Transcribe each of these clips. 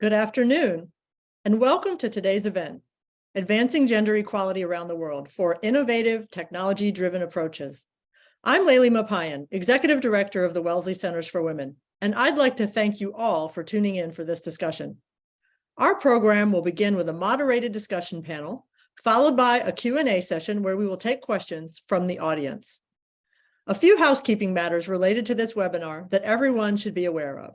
Good afternoon, and welcome to today's event, Advancing Gender Equality Around the World for Innovative Technology-Driven Approaches. I'm Layli Maparyan, Executive Director of the Wellesley Centers for Women, and I'd like to thank you all for tuning in for this discussion. Our program will begin with a moderated discussion panel, followed by a Q&A session where we will take questions from the audience. A few housekeeping matters related to this webinar that everyone should be aware of.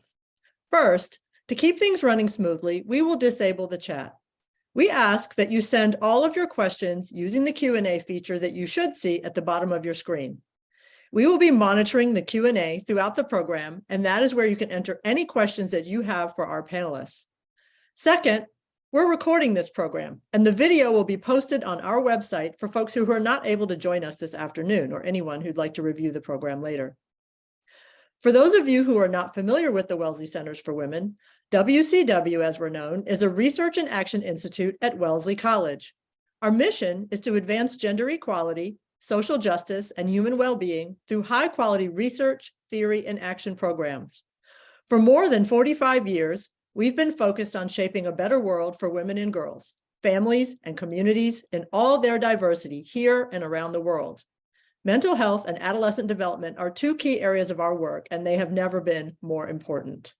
First, to keep things running smoothly, we will disable the chat. We ask that you send all of your questions using the Q&A feature that you should see at the bottom of your screen. We will be monitoring the Q&A throughout the program, and that is where you can enter any questions that you have for our panelists. Second, we're recording this program, and the video will be posted on our website for folks who are not able to join us this afternoon or anyone who'd like to review the program later. For those of you who are not familiar with the Wellesley Centers for Women, WCW, as we're known, is a research and action institute at Wellesley College. Our mission is to advance gender equality, social justice, and human well-being through high-quality research, theory, and action programs. For more than 45 years, we've been focused on shaping a better world for women and girls, families, and communities in all their diversity here and around the world. Mental health and adolescent development are two key areas of our work, and they have never been more important.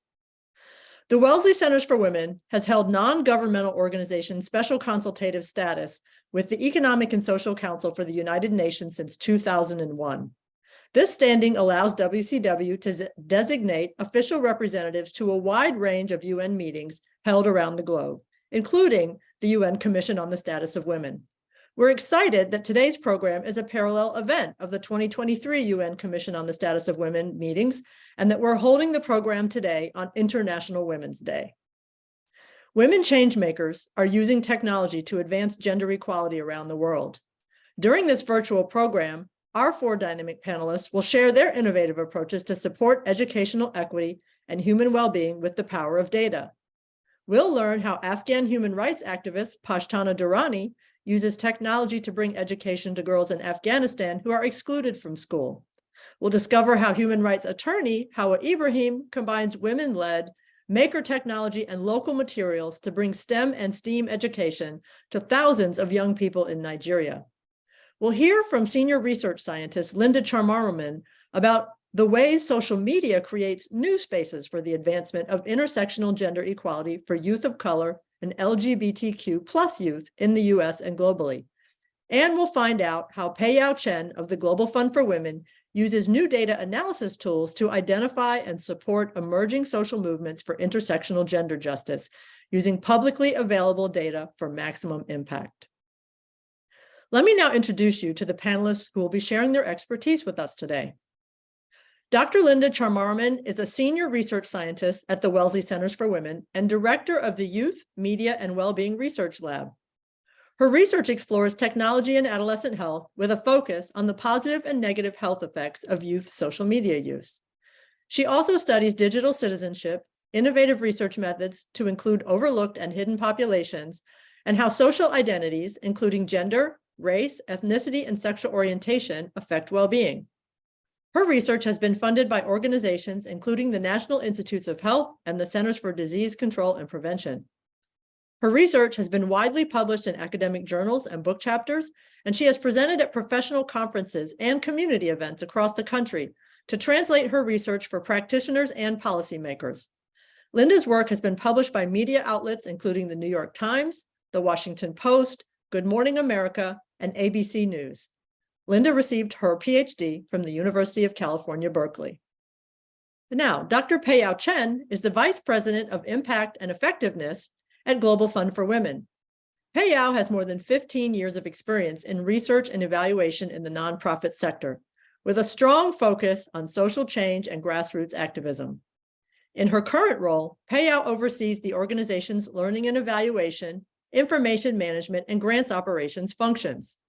The Wellesley Centers for Women has held non-governmental organization special consultative status with the Economic and Social Council for the United Nations since 2001. This standing allows WCW to designate official representatives to a wide range of UN meetings held around the globe, including the UN Commission on the Status of Women. We're excited that today's program is a parallel event of the 2023 UN Commission on the Status of Women meetings, and that we're holding the program today on International Women's Day. Women changemakers are using technology to advance gender equality around the world. During this virtual program, our four dynamic panelists will share their innovative approaches to support educational equity and human well-being with the power of data. We'll learn how Afghan human rights activist Pashtana Durrani uses technology to bring education to girls in Afghanistan who are excluded from school. We'll discover how human rights attorney Hauwa Ibrahim combines women-led maker technology and local materials to bring STEM and STEAM education to thousands of young people in Nigeria. We'll hear from senior research scientist Linda Charmaraman about the ways social media creates new spaces for the advancement of intersectional gender equality for youth of color and LGBTQ+ youth in the US and globally. And we'll find out how PeiYao Chen of the Global Fund for Women uses new data analysis tools to identify and support emerging social movements for intersectional gender justice using publicly available data for maximum impact. Let me now introduce you to the panelists who will be sharing their expertise with us today. Dr. Linda Charmaraman is a senior research scientist at the Wellesley Centers for Women and director of the Youth, Media, and Wellbeing Research Lab. Her research explores technology and adolescent health with a focus on the positive and negative health effects of youth social media use. She also studies digital citizenship, innovative research methods to include overlooked and hidden populations, and how social identities, including gender, race, ethnicity, and sexual orientation, affect well-being. Her research has been funded by organizations including the National Institutes of Health and the Centers for Disease Control and Prevention. Her research has been widely published in academic journals and book chapters, and she has presented at professional conferences and community events across the country to translate her research for practitioners and policymakers. Linda's work has been published by media outlets including the New York Times, the Washington Post, Good Morning America, and ABC News. Linda received her PhD from the University of California, Berkeley. Now, Dr. PeiYao Chen is the Vice President of Impact and Effectiveness at Global Fund for Women. PeiYao has more than 15 years of experience in research and evaluation in the nonprofit sector, with a strong focus on social change and grassroots activism. In her current role, PeiYao oversees the organization's learning and evaluation, information management, and grants operations functions.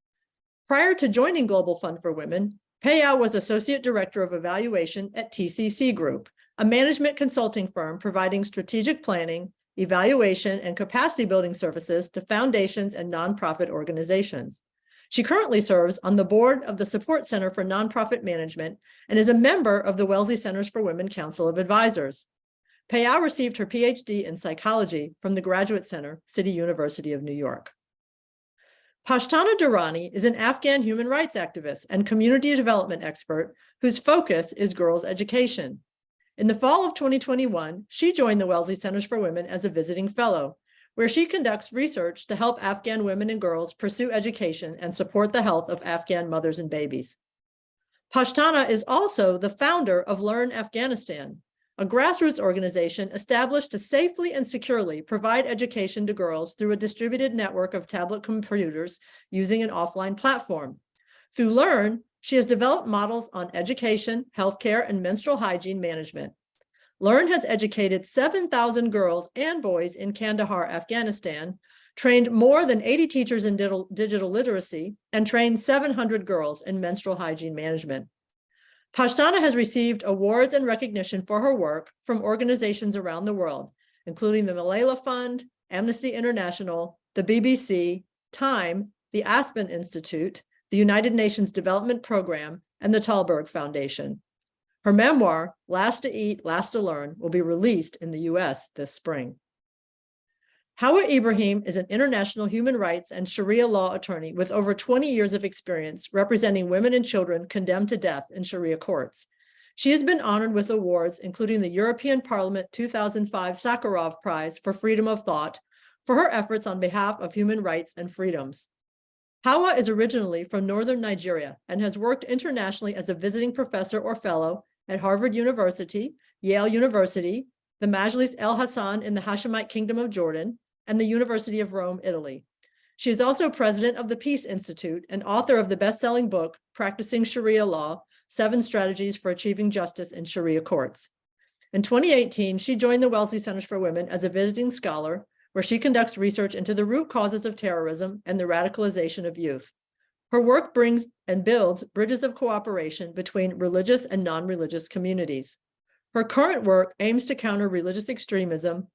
Prior to joining Global Fund for Women, PeiYao was Associate Director of Evaluation at TCC Group, a management consulting firm providing strategic planning, evaluation, and capacity building services to foundations and nonprofit organizations. She currently serves on the board of the Support Center for Nonprofit Management and is a member of the Wellesley Centers for Women Council of Advisors. PeiYao received her PhD in psychology from the Graduate Center, City University of New York. Pashtana Durrani is an Afghan human rights activist and community development expert whose focus is girls' education. In the fall of 2021, she joined the Wellesley Centers for Women as a visiting fellow, where she conducts research to help Afghan women and girls pursue education and support the health of Afghan mothers and babies. Pashtana is also the founder of Learn Afghanistan, a grassroots organization established to safely and securely provide education to girls through a distributed network of tablet computers using an offline platform. Through Learn, she has developed models on education, healthcare, and menstrual hygiene management. Learn has educated 7,000 girls and boys in Kandahar, Afghanistan, trained more than 80 teachers in digital literacy, and trained 700 girls in menstrual hygiene management. Pashtana has received awards and recognition for her work from organizations around the world, including the Malala Fund, Amnesty International, the BBC, Time, the Aspen Institute, the United Nations Development Program, and the Thalberg Foundation. Her memoir, Last to Eat, Last to Learn, will be released in the US this spring. Hauwa Ibrahim is an international human rights and Sharia law attorney with over 20 years of experience representing women and children condemned to death in Sharia courts. She has been honored with awards, including the European Parliament 2005 Sakharov Prize for Freedom of Thought, for her efforts on behalf of human rights and freedoms. Hauwa is originally from northern Nigeria and has worked internationally as a visiting professor or fellow at Harvard University, Yale University, the Majlis El Hassan in the Hashemite Kingdom of Jordan, and the University of Rome, Italy. She is also president of the Peace Institute and author of the best-selling book, Practicing Sharia Law, 7 Strategies for Achieving Justice in Sharia Courts. In 2018, she joined the Wellesley Centers for Women as a visiting scholar, where she conducts research into the root causes of terrorism and the radicalization of youth. Her work brings and builds bridges of cooperation between religious and non-religious communities. Her current work aims to counter religious extremism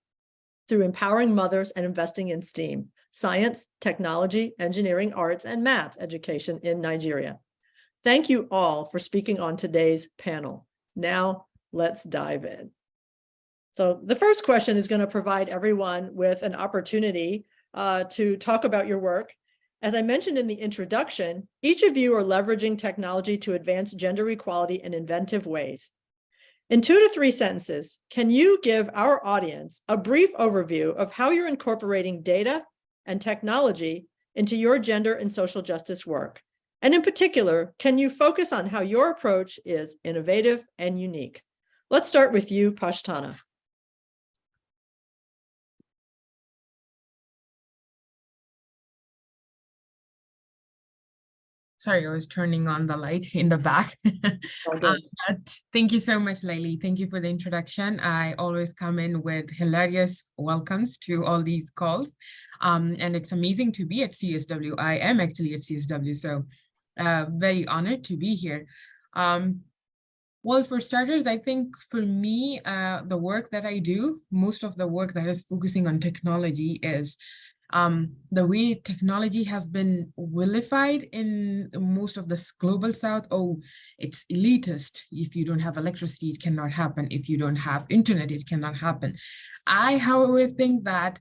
through empowering mothers and investing in STEAM, science, technology, engineering, arts, and math education in Nigeria. Thank you all for speaking on today's panel. Now, let's dive in. So the first question is going to provide everyone with an opportunity to talk about your work. As I mentioned in the introduction, each of you are leveraging technology to advance gender equality in inventive ways. In 2 to 3 sentences, can you give our audience a brief overview of how you're incorporating data and technology into your gender and social justice work? And in particular, can you focus on how your approach is innovative and unique? Let's start with you, Pashtana. Sorry, I was turning on the light in the back. But thank you so much, Layli. Thank you for the introduction. I always come in with hilarious welcomes to all these calls. And it's amazing to be at CSW. I am actually at CSW, so very honored to be here. Well, for starters, I think for me, the work that I do, most of the work that is focusing on technology is the way technology has been vilified in most of this global south. Oh, it's elitist. If you don't have electricity, it cannot happen. If you don't have internet, it cannot happen. I, however, think that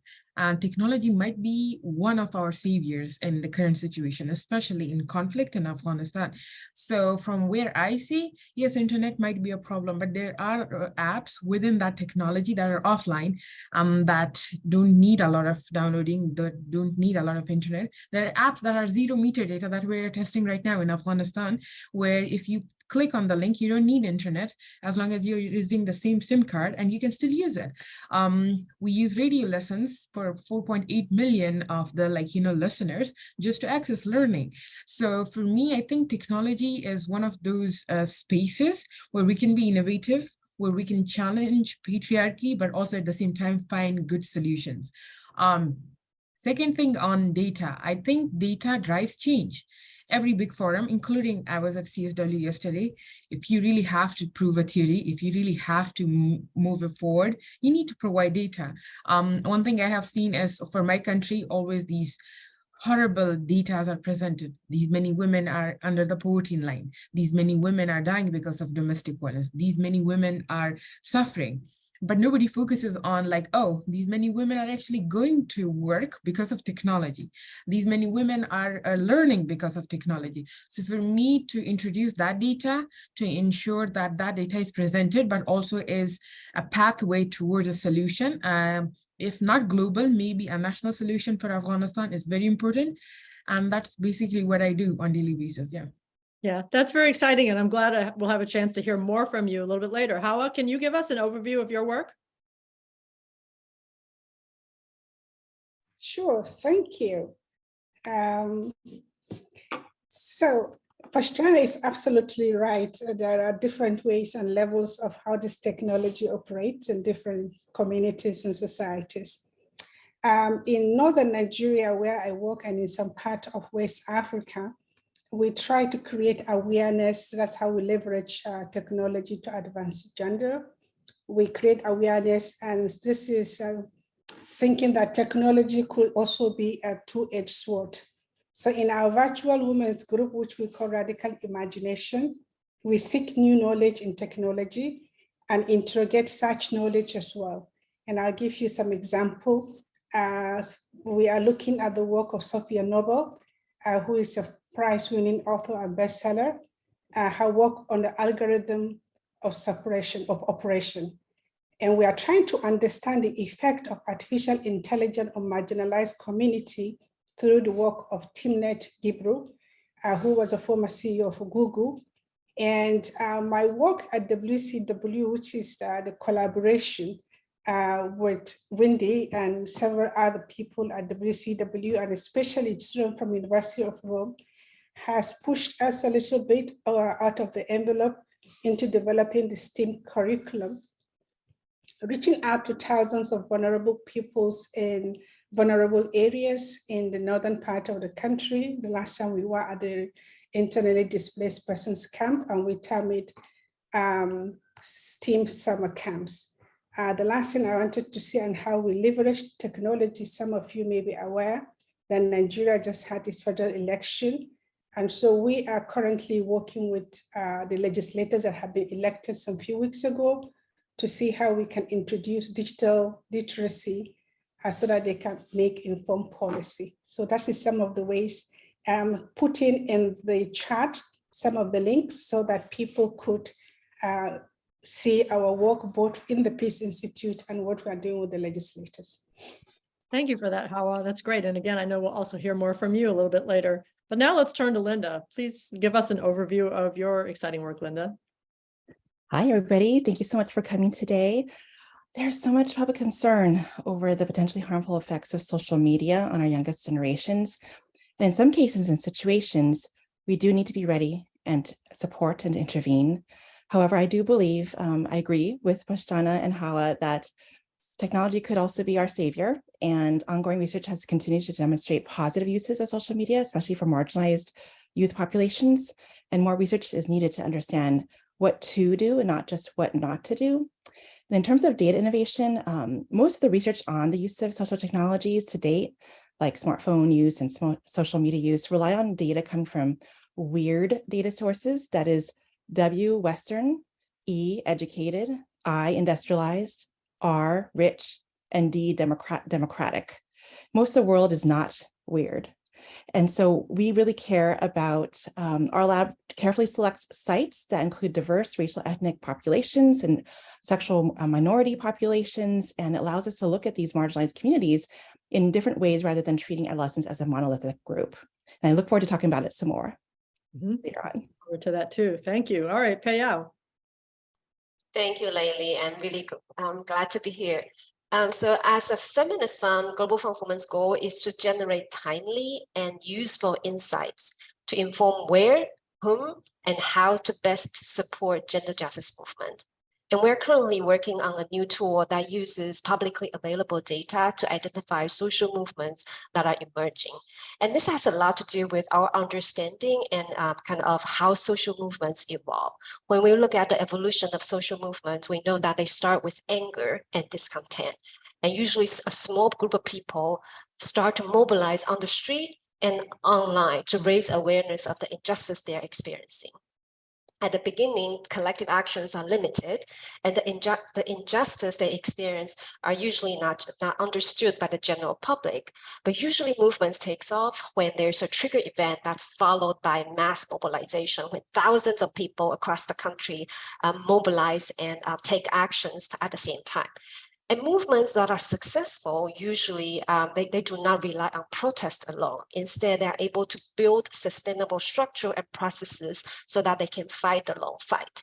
technology might be one of our saviors in the current situation, especially in conflict in Afghanistan. So from where I see, yes, internet might be a problem, but there are apps within that technology that are offline that don't need a lot of downloading, that don't need a lot of internet. There are apps that are 0 meter data that we're testing right now in Afghanistan, where if you click on the link, you don't need internet as long as you're using the same SIM card and you can still use it. We use radio lessons for 4.8 million of the listeners just to access learning. So for me, I think technology is one of those spaces where we can be innovative, where we can challenge patriarchy, but also at the same time find good solutions. Second thing on data, I think data drives change. Every big forum, including I was at CSW yesterday, if you really have to prove a theory, if you really have to move it forward, you need to provide data. One thing I have seen is for my country, always these horrible data are presented. These many women are under the poverty line. These many women are dying because of domestic violence. These many women are suffering. but nobody focuses on like, oh, these many women are actually going to work because of technology. These many women are learning because of technology. So for me to introduce that data, to ensure that that data is presented, but also is a pathway towards a solution, if not global, maybe a national solution for Afghanistan is very important. And that's basically what I do on a daily basis, yeah. Yeah, that's very exciting. And I'm glad we'll have a chance to hear more from you a little bit later. Hauwa, can you give us an overview of your work? Sure, thank you. So Pashtana is absolutely right. There are different ways and levels of how this technology operates in different communities and societies. In northern Nigeria, where I work, and in some part of West Africa, we try to create awareness. That's how we leverage technology to advance gender. We create awareness, and this is thinking that technology could also be a two-edged sword. So in our virtual women's group, which we call Radical Imagination, we seek new knowledge in technology and interrogate such knowledge as well. And I'll give you some example. We are looking at the work of Sophia Noble, who is a prize-winning author and bestseller, her work on the algorithm of separation of operation. And we are trying to understand the effect of artificial intelligence on marginalized community through the work of Timnit Gebru, who was a former CEO of Google. And my work at WCW, which is the collaboration with Wendy and several other people at WCW, and especially students from University of Rome, has pushed us a little bit out of the envelope into developing the STEAM curriculum, reaching out to thousands of vulnerable peoples in vulnerable areas in the northern part of the country. The last time we were at the internally displaced persons camp, and we termed STEAM summer camps. The last thing I wanted to see on how we leverage technology, some of you may be aware that Nigeria just had its federal election. And so we are currently working with the legislators that have been elected some few weeks ago to see how we can introduce digital literacy so that they can make informed policy. So that is some of the ways I'm putting in the chat, some of the links so that people could see our work both in the Peace Institute and what we are doing with the legislators. Thank you for that, Hauwa. That's great. And again, I know we'll also hear more from you a little bit later. But now let's turn to Linda. Please give us an overview of your exciting work, Linda. Hi, everybody. Thank you so much for coming today. There's so much public concern over the potentially harmful effects of social media on our youngest generations. And in some cases and situations, we do need to be ready and support and intervene. However, I do believe, I agree with Pashtana and Hauwa that technology could also be our savior, and ongoing research has continued to demonstrate positive uses of social media, especially for marginalized youth populations, and more research is needed to understand what to do and not just what not to do. And in terms of data innovation, most of the research on the use of social technologies to date, like smartphone use and social media use, rely on data coming from weird data sources, that is W, Western, E, educated, I, industrialized, R, rich, and D, democratic. Most of the world is not weird. And so we really care about, our lab carefully selects sites that include diverse racial ethnic populations and sexual minority populations, and it allows us to look at these marginalized communities in different ways rather than treating adolescents as a monolithic group. And I look forward to talking about it some more later on. Forward to that too. Thank you. All right, PeiYao. Thank you, Layli, and really glad to be here. So as a feminist fund, Global Fund for Women's goal is to generate timely and useful insights to inform where, whom, and how to best support gender justice movement. And we're currently working on a new tool that uses publicly available data to identify social movements that are emerging. And this has a lot to do with our understanding and kind of how social movements evolve. When we look at the evolution of social movements, we know that they start with anger and discontent. And usually a small group of people start to mobilize on the street and online to raise awareness of the injustice they're experiencing. At the beginning, collective actions are limited, and the injustice they experience are usually not understood by the general public. But usually movements takes off when there's a trigger event that's followed by mass mobilization, when thousands of people across the country mobilize and take actions at the same time. And movements that are successful, usually they do not rely on protest alone. Instead, they are able to build sustainable structure and processes so that they can fight the long fight.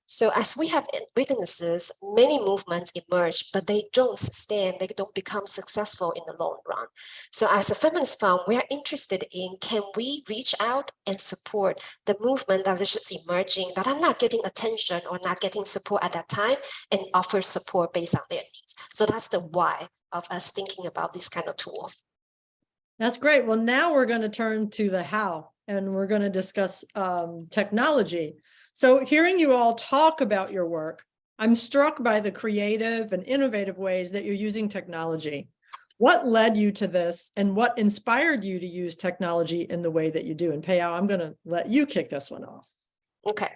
So as we have witnesses, many movements emerge, but they don't sustain, they don't become successful in the long run. So as a feminist fund, we are interested in, can we reach out and support the movement that is just emerging, that are not getting attention or not getting support at that time, and offer support based on their needs. So that's the why of us thinking about this kind of tool. That's great. Well, now we're going to turn to the how, and we're going to discuss technology. So hearing you all talk about your work, I'm struck by the creative and innovative ways that you're using technology. What led you to this, and what inspired you to use technology in the way that you do? And PeiYao, I'm going to let you kick this one off. Okay.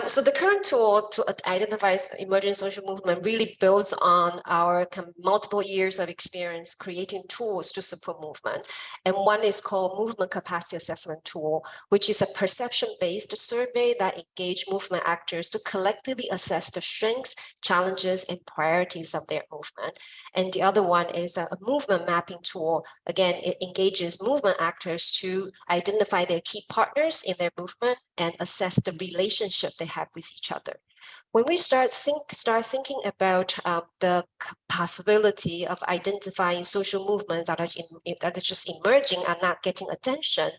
So the current tool to identify emerging social movement really builds on our multiple years of experience creating tools to support movement. And one is called Movement Capacity Assessment Tool, which is a perception-based survey that engages movement actors to collectively assess the strengths, challenges, and priorities of their movement. And the other one is a movement mapping tool. Again, it engages movement actors to identify their key partners in their movement and assess the relationship they have with each other. When we start thinking about the possibility of identifying social movements that are just emerging and not getting attention,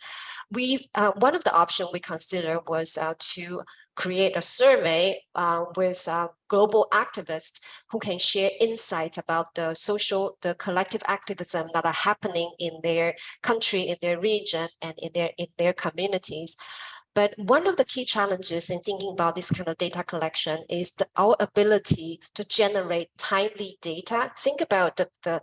one of the options we considered was to create a survey with global activists who can share insights about the collective activism that are happening in their country, in their region, and in their communities. But one of the key challenges in thinking about this kind of data collection is our ability to generate timely data. Think about the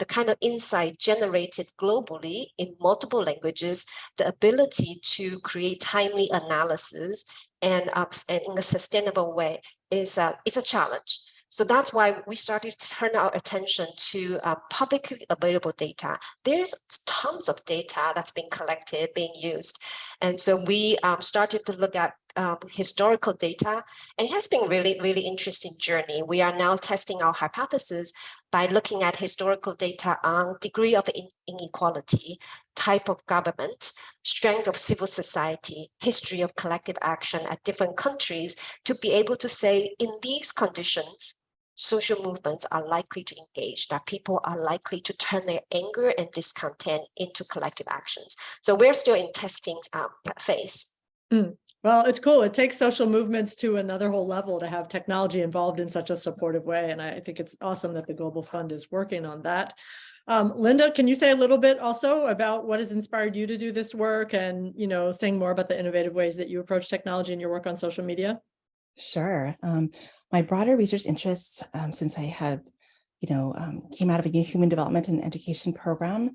kind of insight generated globally in multiple languages, the ability to create timely analysis and in a sustainable way is a challenge. So that's why we started to turn our attention to publicly available data. There's tons of data that's been collected, being used. And so we started to look at historical data, and it has been really, really interesting journey. We are now testing our hypothesis by looking at historical data on degree of inequality, type of government, strength of civil society, history of collective action at different countries, to be able to say, in these conditions, social movements are likely to engage, that people are likely to turn their anger and discontent into collective actions. So we're still in testing phase. Well, it's cool. It takes social movements to another whole level to have technology involved in such a supportive way. And I think it's awesome that the Global Fund is working on that. Linda, can you say a little bit also about what has inspired you to do this work, and, saying more about the innovative ways that you approach technology in your work on social media? Sure. My broader research interests, since I have, came out of a human development and education program,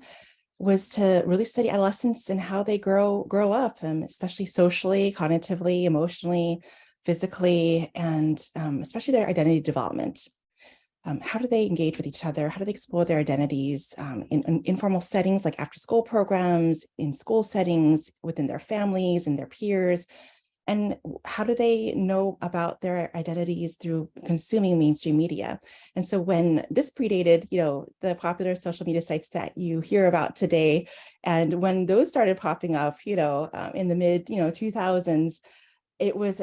was to really study adolescents and how they grow up, especially socially, cognitively, emotionally, physically, and especially their identity development. How do they engage with each other? How do they explore their identities in informal settings like after-school programs, in school settings, within their families and their peers? And how do they know about their identities through consuming mainstream media? And so when this predated, the popular social media sites that you hear about today, and when those started popping up, in the mid, 2000s, it was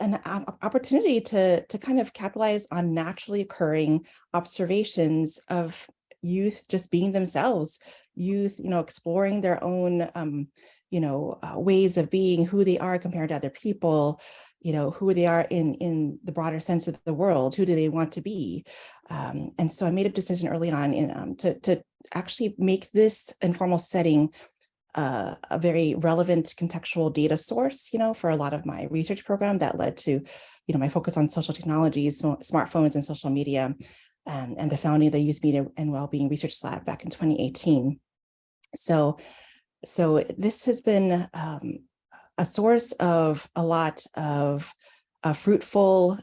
an opportunity to kind of capitalize on naturally occurring observations of youth just being themselves, youth, exploring their own ways of being, who they are compared to other people, who they are in the broader sense of the world, who do they want to be. And so I made a decision early on to actually make this informal setting a very relevant contextual data source, for a lot of my research program that led to, my focus on social technologies, smartphones and social media, and the founding of the Youth Media and Wellbeing Research Lab back in 2018. So this has been a source of a lot of fruitful,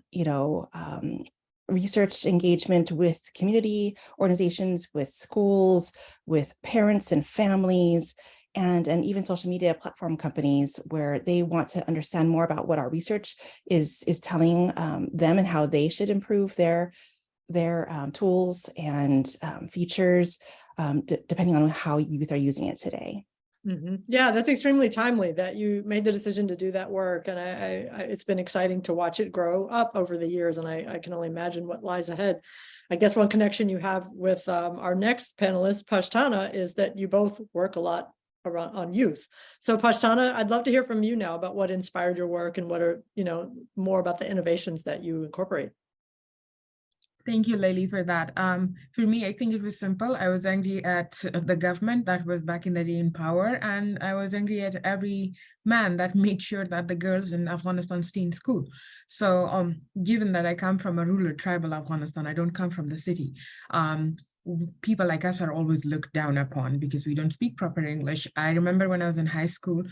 research engagement with community organizations, with schools, with parents and families, and even social media platform companies, where they want to understand more about what our research is telling them and how they should improve their tools and features, depending on how youth are using it today. Mm-hmm. Yeah, that's extremely timely that you made the decision to do that work. And it's been exciting to watch it grow up over the years. And I can only imagine what lies ahead. I guess one connection you have with our next panelist, Pashtana, is that you both work a lot around on youth. So Pashtana, I'd love to hear from you now about what inspired your work and what are, more about the innovations that you incorporate. Thank you, Layli, for that. For me, I think it was simple. I was angry at the government that was back in the day in power, and I was angry at every man that made sure that the girls in Afghanistan stay in school. So given that I come from a rural tribal Afghanistan, I don't come from the city. People like us are always looked down upon because we don't speak proper English. I remember when I was in high school,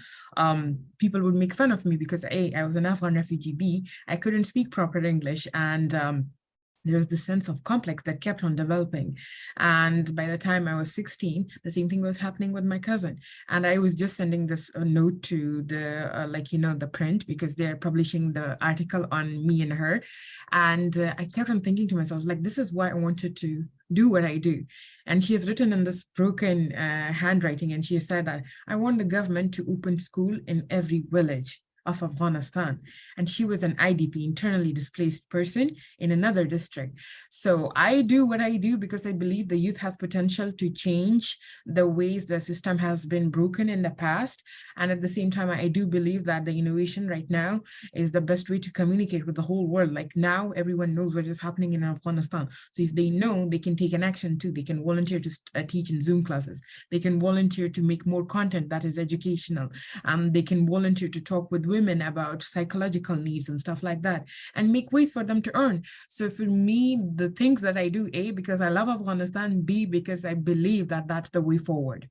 people would make fun of me because A, I was an Afghan refugee, B, I couldn't speak proper English, and there was this sense of complex that kept on developing. And by the time I was 16, the same thing was happening with my cousin. And I was just sending this note to the, the print, because they're publishing the article on me and her. And I kept on thinking to myself, like, this is why I wanted to do what I do. And she has written in this broken handwriting, and she has said that I want the government to open school in every village of Afghanistan. And she was an IDP, internally displaced person in another district. So I do what I do because I believe the youth has potential to change the ways the system has been broken in the past. And at the same time, I do believe that the innovation right now is the best way to communicate with the whole world. Like now, everyone knows what is happening in Afghanistan. So if they know, they can take an action too. They can volunteer to teach in Zoom classes. They can volunteer to make more content that is educational. They can volunteer to talk with women about psychological needs and stuff like that, and make ways for them to earn. So for me, the things that I do, A, because I love Afghanistan, B, because I believe that that's the way forward.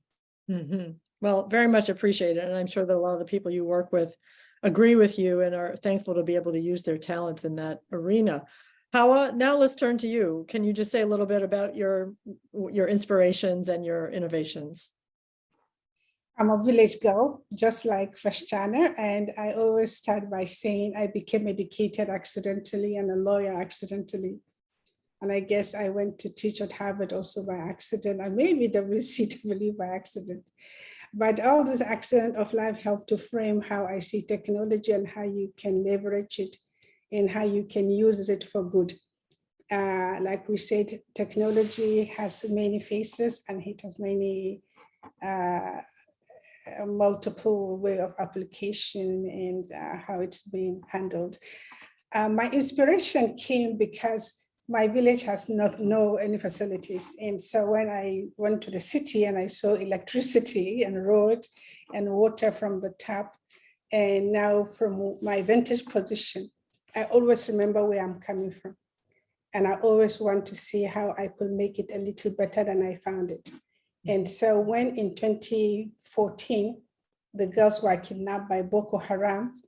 Mm-hmm. Well, very much appreciated. And I'm sure that a lot of the people you work with agree with you and are thankful to be able to use their talents in that arena. Hauwa, now let's turn to you. Can you just say a little bit about your inspirations and your innovations? I'm a village girl, just like Pashtana, and I always start by saying I became educated accidentally and a lawyer accidentally. And I guess I went to teach at Harvard also by accident, and maybe WCW by accident. But all this accident of life helped to frame how I see technology and how you can leverage it and how you can use it for good. Like we said, technology has many faces and it has many multiple way of application and how it's being handled. My inspiration came because my village has no any facilities. And so when I went to the city and I saw electricity and road and water from the tap, and now from my vantage position, I always remember where I'm coming from. And I always want to see how I could make it a little better than I found it. And so when in 2014, the girls were kidnapped by Boko Haram,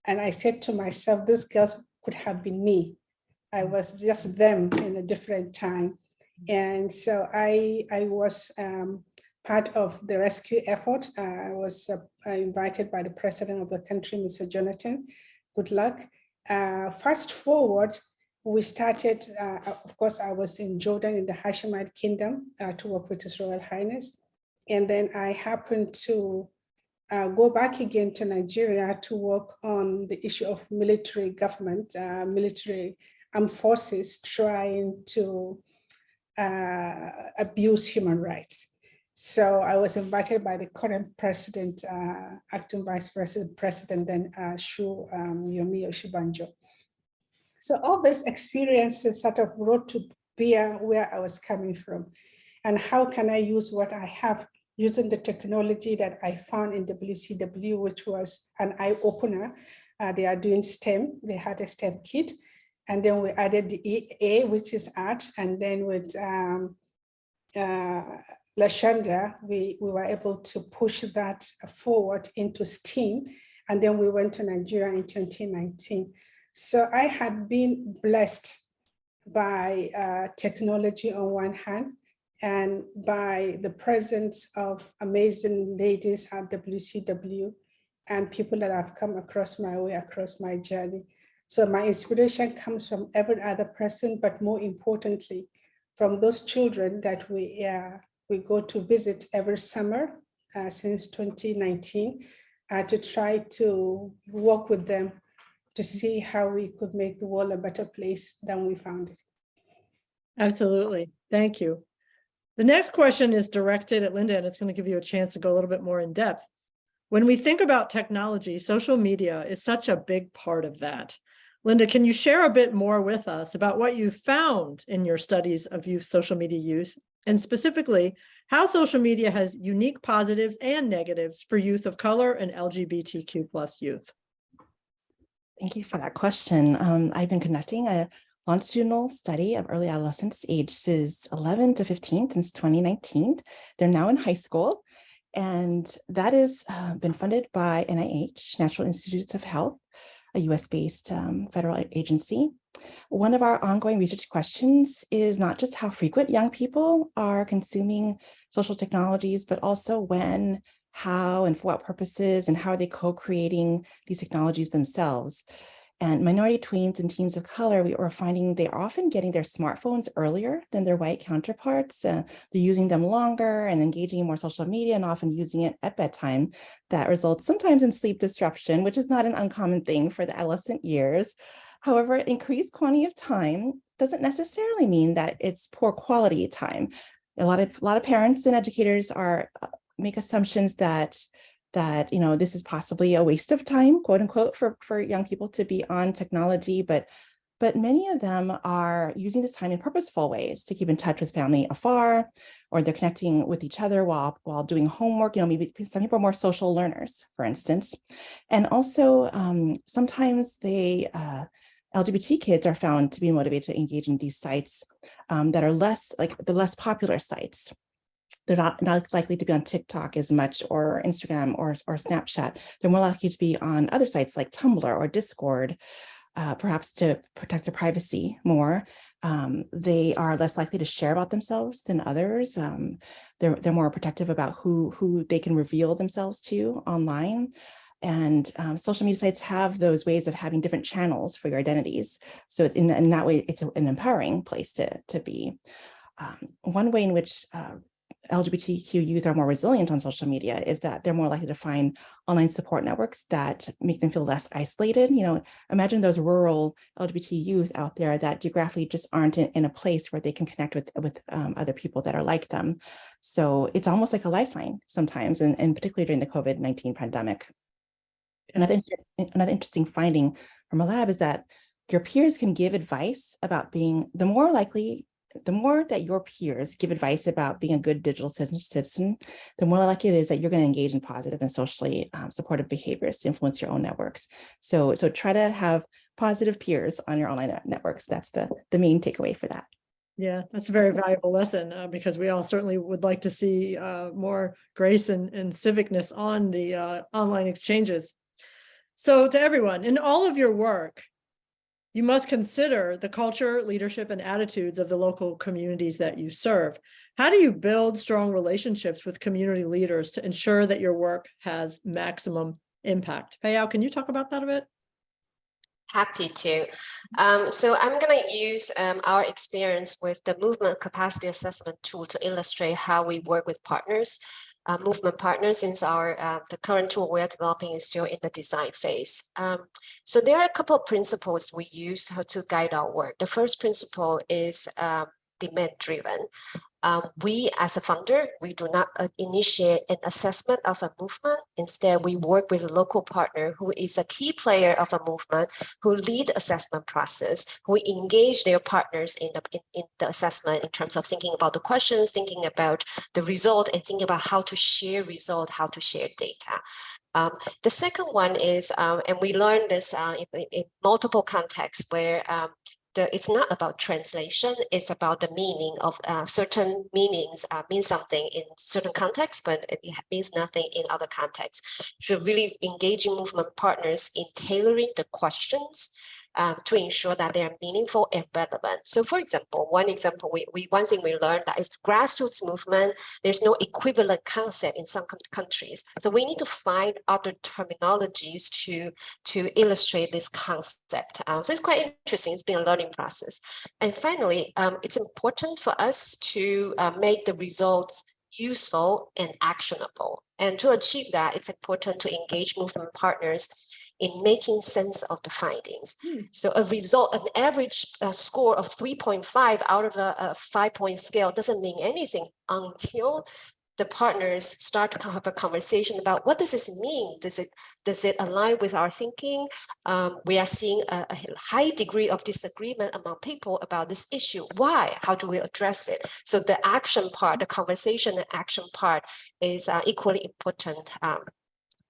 and I said to myself, these girls could have been me. I was just them in a different time. And so I was part of the rescue effort. I was invited by the president of the country, Mr. Jonathan. Good luck. Fast forward, we started, of course, I was in Jordan in the Hashemite Kingdom to work with His Royal Highness. And then I happened to go back again to Nigeria to work on the issue of military government, military armed forces trying to abuse human rights. So I was invited by the current president, acting vice president, then Shu Yomi Oshibanjo. So all these experiences sort of brought to bear where I was coming from and how can I use what I have using the technology that I found in WCW, which was an eye-opener. They are doing STEM, they had a STEM kit, and then we added the EA, which is art, and then with Lashanda, we were able to push that forward into STEAM, And then we went to Nigeria in 2019. So I had been blessed by technology on one hand, and by the presence of amazing ladies at WCW and people that have come across my way, across my journey. So my inspiration comes from every other person, but more importantly, from those children that we go to visit every summer since 2019 to try to work with them to see how we could make the world a better place than we found it. Absolutely. Thank you. The next question is directed at Linda, and it's going to give you a chance to go a little bit more in depth. When we think about technology, social media is such a big part of that. Linda, can you share a bit more with us about what you found in your studies of youth social media use, and specifically how social media has unique positives and negatives for youth of color and LGBTQ+ youth? Thank you for that question. I've been conducting a longitudinal study of early adolescents ages 11 to 15 since 2019. They're now in high school, and that has been funded by NIH, National Institutes of Health, a US-based federal agency. One of our ongoing research questions is not just how frequent young people are consuming social technologies, but also when, how, and for what purposes, and how are they co-creating these technologies themselves. And minority tweens and teens of color, we are finding they are often getting their smartphones earlier than their white counterparts. They're using them longer and engaging in more social media, and often using it at bedtime. That results sometimes in sleep disruption, which is not an uncommon thing for the adolescent years. However, increased quantity of time doesn't necessarily mean that it's poor quality time. A lot of parents and educators make assumptions that this is possibly a waste of time, quote unquote, for young people to be on technology, but many of them are using this time in purposeful ways to keep in touch with family afar, or they're connecting with each other while doing homework. Maybe some people are more social learners, for instance. And also sometimes LGBT kids are found to be motivated to engage in these sites that are less popular sites. They're not likely to be on TikTok as much, or Instagram or Snapchat. They're more likely to be on other sites like Tumblr or Discord, perhaps to protect their privacy more. They are less likely to share about themselves than others. They're more protective about who they can reveal themselves to online. And social media sites have those ways of having different channels for your identities. So in that way, it's an empowering place to be. One way in which LGBTQ youth are more resilient on social media is that they're more likely to find online support networks that make them feel less isolated. Imagine those rural LGBT youth out there that geographically just aren't in a place where they can connect with other people that are like them. So it's almost like a lifeline sometimes, and particularly during the COVID-19 pandemic. Another interesting finding from a lab is that your peers can give advice about the more that your peers give advice about being a good digital citizen, the more likely it is that you're going to engage in positive and socially supportive behaviors to influence your own networks. So try to have positive peers on your online networks. That's the main takeaway for that. Yeah, that's a very valuable lesson because we all certainly would like to see more grace and civicness on the online exchanges. So to everyone, in all of your work, you must consider the culture, leadership, and attitudes of the local communities that you serve. How do you build strong relationships with community leaders to ensure that your work has maximum impact? PeiYao, can you talk about that a bit? Happy to. So I'm going to use our experience with the movement capacity assessment tool to illustrate how we work with partners. Movement partners, since the current tool we're developing is still in the design phase. So there are a couple of principles we use to guide our work. The first principle is demand-driven. We, as a funder, we do not initiate an assessment of a movement. Instead, we work with a local partner who is a key player of a movement, who lead the assessment process, who engage their partners in the assessment in terms of thinking about the questions, thinking about the result, and thinking about how to share result, how to share data. The second one is, and we learned this in multiple contexts where it's not about translation, it's about the meaning of certain meanings mean something in certain contexts, but it means nothing in other contexts. So really engaging movement partners in tailoring the questions to ensure that they are meaningful and relevant. So for example, one thing we learned that is grassroots movement, there's no equivalent concept in some countries. So we need to find other terminologies to illustrate this concept. So it's quite interesting, it's been a learning process. And finally, it's important for us to make the results useful and actionable. And to achieve that, it's important to engage movement partners in making sense of the findings. So an average score of 3.5 out of a 5-point scale doesn't mean anything until the partners start to have a conversation about what does this mean? Does it align with our thinking? We are seeing a high degree of disagreement among people about this issue. Why? How do we address it? So the action part, the conversation and action part is equally important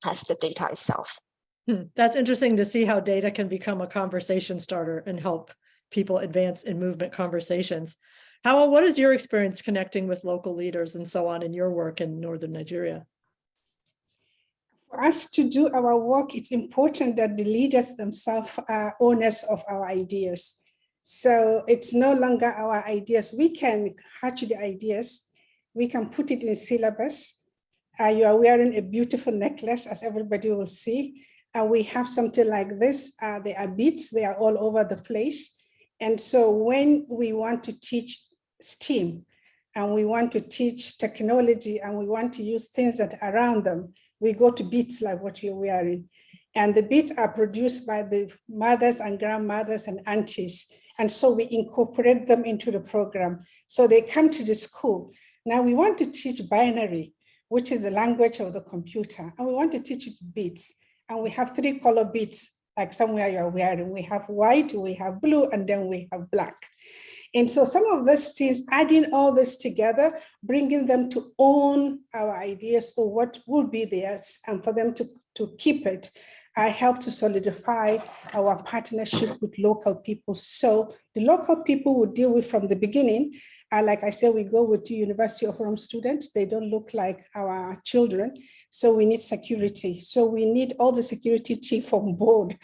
as the data itself. That's interesting to see how data can become a conversation starter and help people advance in movement conversations. Hauwa, what is your experience connecting with local leaders and so on in your work in Northern Nigeria? For us to do our work, it's important that the leaders themselves are owners of our ideas. So it's no longer our ideas. We can hatch the ideas. We can put it in syllabus. You are wearing a beautiful necklace, as everybody will see. We have something like this. They are beads. They are all over the place. And so when we want to teach STEAM and we want to teach technology and we want to use things that are around them, we go to beads like what you're wearing. And the beads are produced by the mothers and grandmothers and aunties. And so we incorporate them into the program. So they come to the school. Now we want to teach binary, which is the language of the computer. And we want to teach beads. And we have 3 color beads, like somewhere you're wearing. We have white, we have blue, and then we have black. And so some of these things, adding all this together, bringing them to own our ideas or what will be theirs, and for them to keep it, help to solidify our partnership with local people. So the local people will deal with from the beginning. Like I said, we go with the University of Rome students. They don't look like our children. So we need security. So we need all the security chief on board.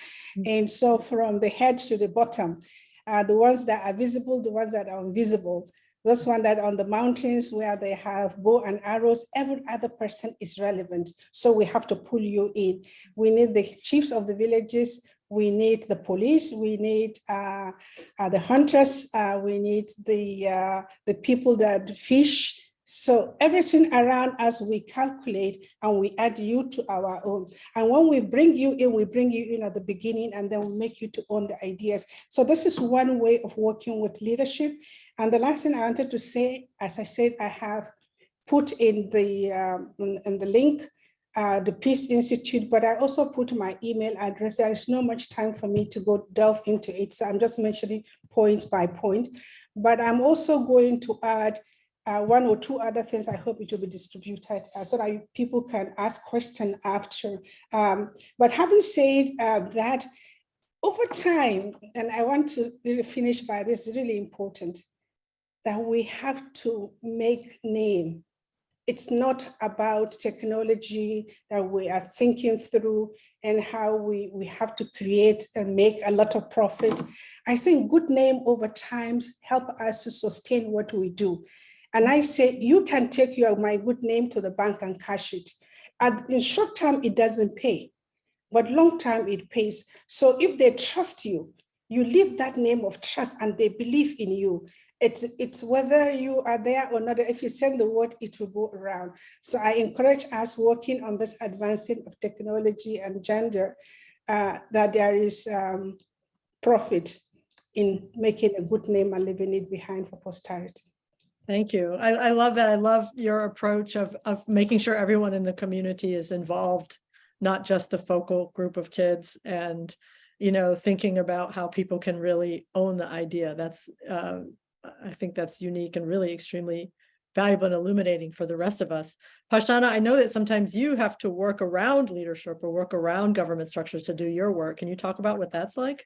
And so from the head to the bottom, the ones that are visible, the ones that are invisible, those ones that are on the mountains where they have bow and arrows, every other person is relevant. So we have to pull you in. We need the chiefs of the villages. We need the police, we need the hunters, we need the people that fish. So everything around us, we calculate and we add you to our own. And when we bring you in at the beginning and then we make you to own the ideas. So this is one way of working with leadership. And the last thing I wanted to say, as I said, I have put in the link, the Peace Institute, but I also put my email address. There is not much time for me to go delve into it. So I'm just mentioning point by point, but I'm also going to add 1 or 2 other things. I hope it will be distributed so that people can ask questions after. But having said that, over time, and I want to really finish by this, really important, that we have to make name. It's not about technology that we are thinking through and how we have to create and make a lot of profit. I think good name over time help us to sustain what we do. And I say, you can take my good name to the bank and cash it. And in short term, it doesn't pay, but long term it pays. So if they trust you, you leave that name of trust and they believe in you. It's whether you are there or not. If you send the word, it will go around. So I encourage us working on this advancing of technology and gender, that there is profit in making a good name and leaving it behind for posterity. Thank you. I love that. I love your approach of making sure everyone in the community is involved, not just the focal group of kids, and thinking about how people can really own the idea. That's I think that's unique and really extremely valuable and illuminating for the rest of us. Pashtana, I know that sometimes you have to work around leadership or work around government structures to do your work. Can you talk about what that's like?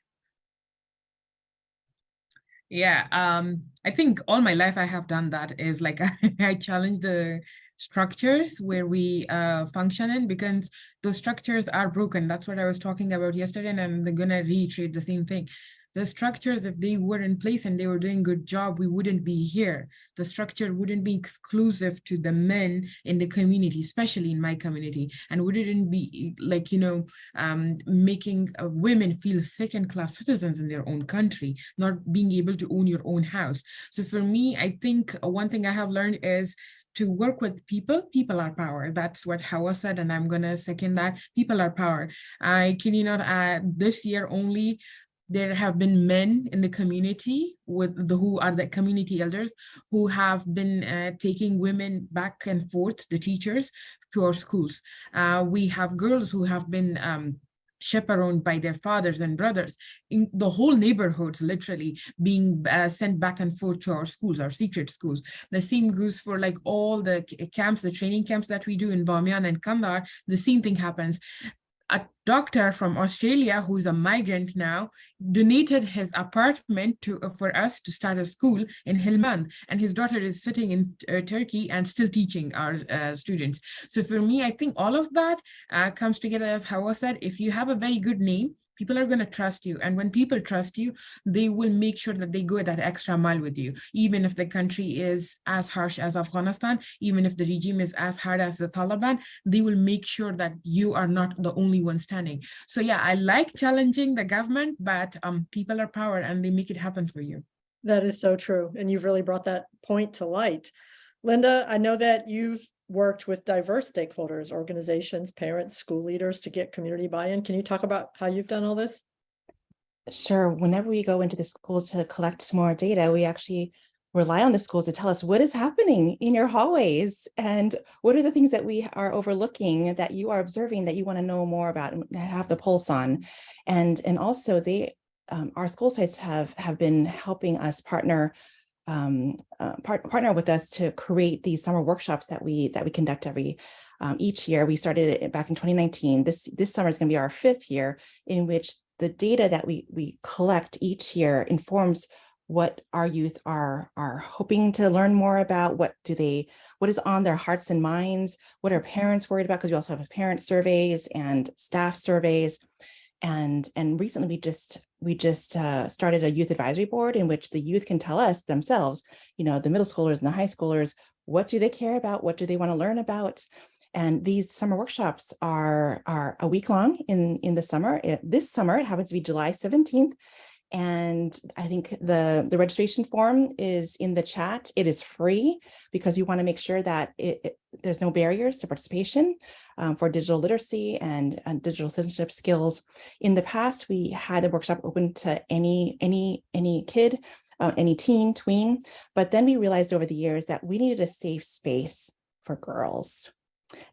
Yeah, I think all my life I have done that is like I challenge the structures where we function in, because those structures are broken. That's what I was talking about yesterday, and I'm gonna reiterate the same thing. The structures, if they were in place and they were doing a good job, we wouldn't be here. The structure wouldn't be exclusive to the men in the community, especially in my community, and wouldn't be like, making women feel second-class citizens in their own country, not being able to own your own house. So for me, I think one thing I have learned is to work with people. People are power. That's what Hauwa said, and I'm gonna second that. People are power. I kid you not, this year only, there have been men in the community who are the community elders who have been taking women back and forth, the teachers, to our schools. We have girls who have been chaperoned by their fathers and brothers in the whole neighborhoods, literally being sent back and forth to our schools, our secret schools. The same goes for like all the camps, the training camps that we do in Bamiyan and Kandahar. The same thing happens. A doctor from Australia, who's a migrant now, donated his apartment for us to start a school in Helmand, and his daughter is sitting in Turkey and still teaching our students. So for me, I think all of that comes together, as Hauwa said. If you have a very good name, people are going to trust you. And when people trust you, they will make sure that they go that extra mile with you, even if the country is as harsh as Afghanistan, even if the regime is as hard as the Taliban, they will make sure that you are not the only one standing. So yeah, I like challenging the government, but people are power and they make it happen for you. That is so true. And you've really brought that point to light. Linda, I know that you've worked with diverse stakeholders, organizations, parents, school leaders to get community buy-in. Can you talk about how you've done all this? Sure. Whenever we go into the schools to collect more data, we actually rely on the schools to tell us what is happening in your hallways and what are the things that we are overlooking, that you are observing, that you want to know more about and have the pulse on. And also our school sites have been helping us partner with us to create these summer workshops that we conduct each year. We started it back in 2019. This summer is going to be our 5th year, in which the data that we collect each year informs what our youth are hoping to learn more about. What is on their hearts and minds? What are parents worried about? Because we also have parent surveys and staff surveys. And recently we just started a youth advisory board in which the youth can tell us themselves, the middle schoolers and the high schoolers, what do they care about? What do they want to learn about? And these summer workshops are a week long in the summer. This summer, it happens to be July 17th. And I think the registration form is in the chat. It is free because we want to make sure that there's no barriers to participation for digital literacy and digital citizenship skills. In the past, we had the workshop open to any kid, any teen, tween, but then we realized over the years that we needed a safe space for girls.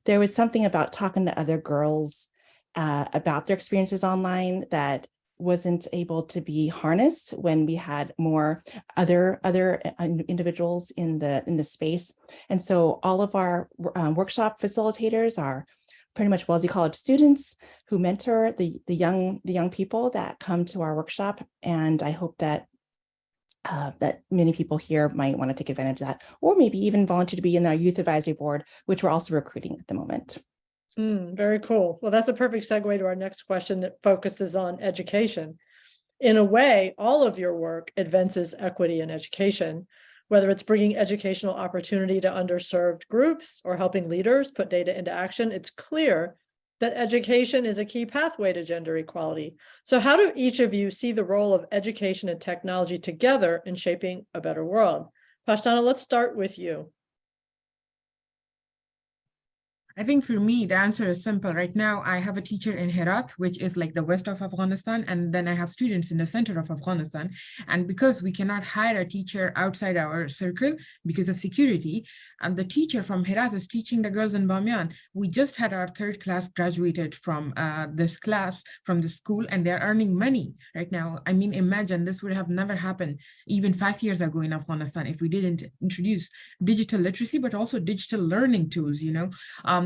There was something about talking to other girls about their experiences online that wasn't able to be harnessed when we had more other individuals in the space. And so all of our workshop facilitators are pretty much Wellesley College students who mentor the young people that come to our workshop. And I hope that many people here might want to take advantage of that, or maybe even volunteer to be in our youth advisory board, which we're also recruiting at the moment. Very cool. Well, that's a perfect segue to our next question that focuses on education. In a way, all of your work advances equity in education, whether it's bringing educational opportunity to underserved groups or helping leaders put data into action. It's clear that education is a key pathway to gender equality. So how do each of you see the role of education and technology together in shaping a better world? Pashtana, let's start with you. I think for me, the answer is simple. Right now, I have a teacher in Herat, which is like the west of Afghanistan, and then I have students in the center of Afghanistan. And because we cannot hire a teacher outside our circle because of security, and the teacher from Herat is teaching the girls in Bamiyan. We just had our 3rd class graduated from this class, from the school, and they're earning money right now. I mean, imagine this would have never happened even 5 years ago in Afghanistan if we didn't introduce digital literacy, but also digital learning tools,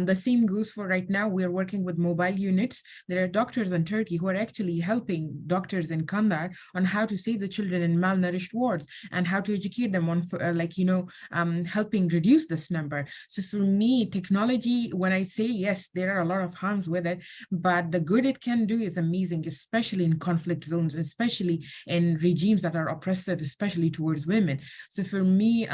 The same goes for right now. We're working with mobile units. There are doctors in Turkey who are actually helping doctors in Kandahar on how to save the children in malnourished wards and how to educate them on, helping reduce this number. So for me, technology, when I say yes, there are a lot of harms with it, but the good it can do is amazing, especially in conflict zones, especially in regimes that are oppressive, especially towards women. So for me,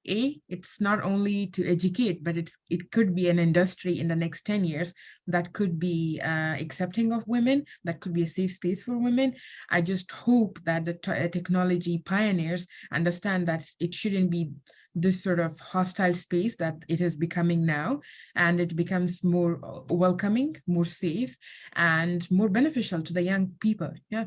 it's not only to educate, but it could be an industry in the next 10 years that could be accepting of women, that could be a safe space for women. I just hope that the technology pioneers understand that it shouldn't be this sort of hostile space that it is becoming now, and it becomes more welcoming, more safe, and more beneficial to the young people. Yeah.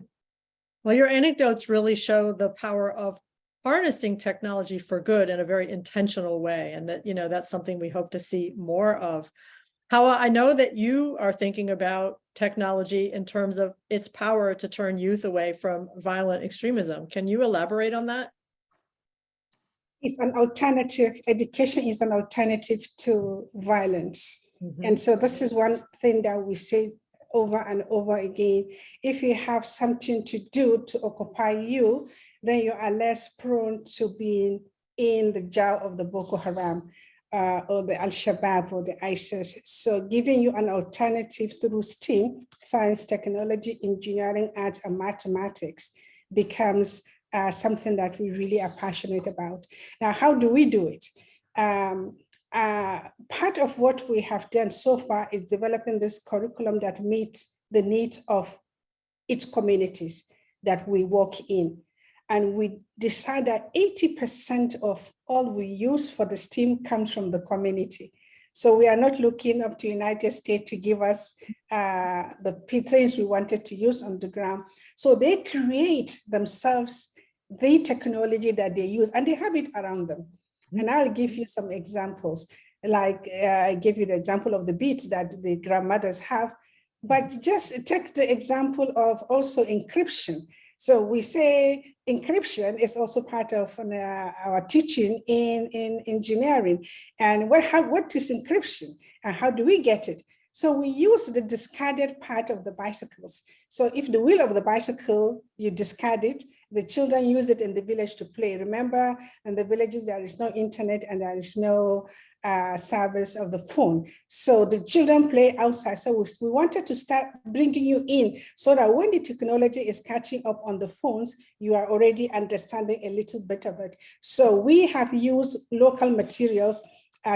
Well, your anecdotes really show the power of harnessing technology for good in a very intentional way, and that, that's something we hope to see more of. Hauwa, I know that you are thinking about technology in terms of its power to turn youth away from violent extremism. Can you elaborate on that? It's an alternative. Education is an alternative to violence. And so this is one thing that we say over and over again. If you have something to do to occupy you, then you are less prone to being in the jaw of the Boko Haram or the Al-Shabaab or the ISIS. So giving you an alternative through STEAM, science, technology, engineering, arts, and mathematics becomes something that we really are passionate about. Now, how do we do it? Part of what we have done so far is developing this curriculum that meets the needs of each communities that we work in. And we decide that 80% of all we use for the STEAM comes from the community. So we are not looking up to United States to give us the things we wanted to use on the ground. So they create themselves the technology that they use, and they have it around them. And I'll give you some examples. Like I gave you the example of the beads that the grandmothers have, but just take the example of also encryption. So we say encryption is also part of our teaching in engineering. And what is encryption and how do we get it? So we use the discarded part of the bicycles. So if the wheel of the bicycle, you discard it, the children use it in the village to play. Remember, in the villages, there is no internet and there is no service of the phone. So the children play outside. So we wanted to start bringing you in so that when the technology is catching up on the phones, you are already understanding a little bit of it. So we have used local materials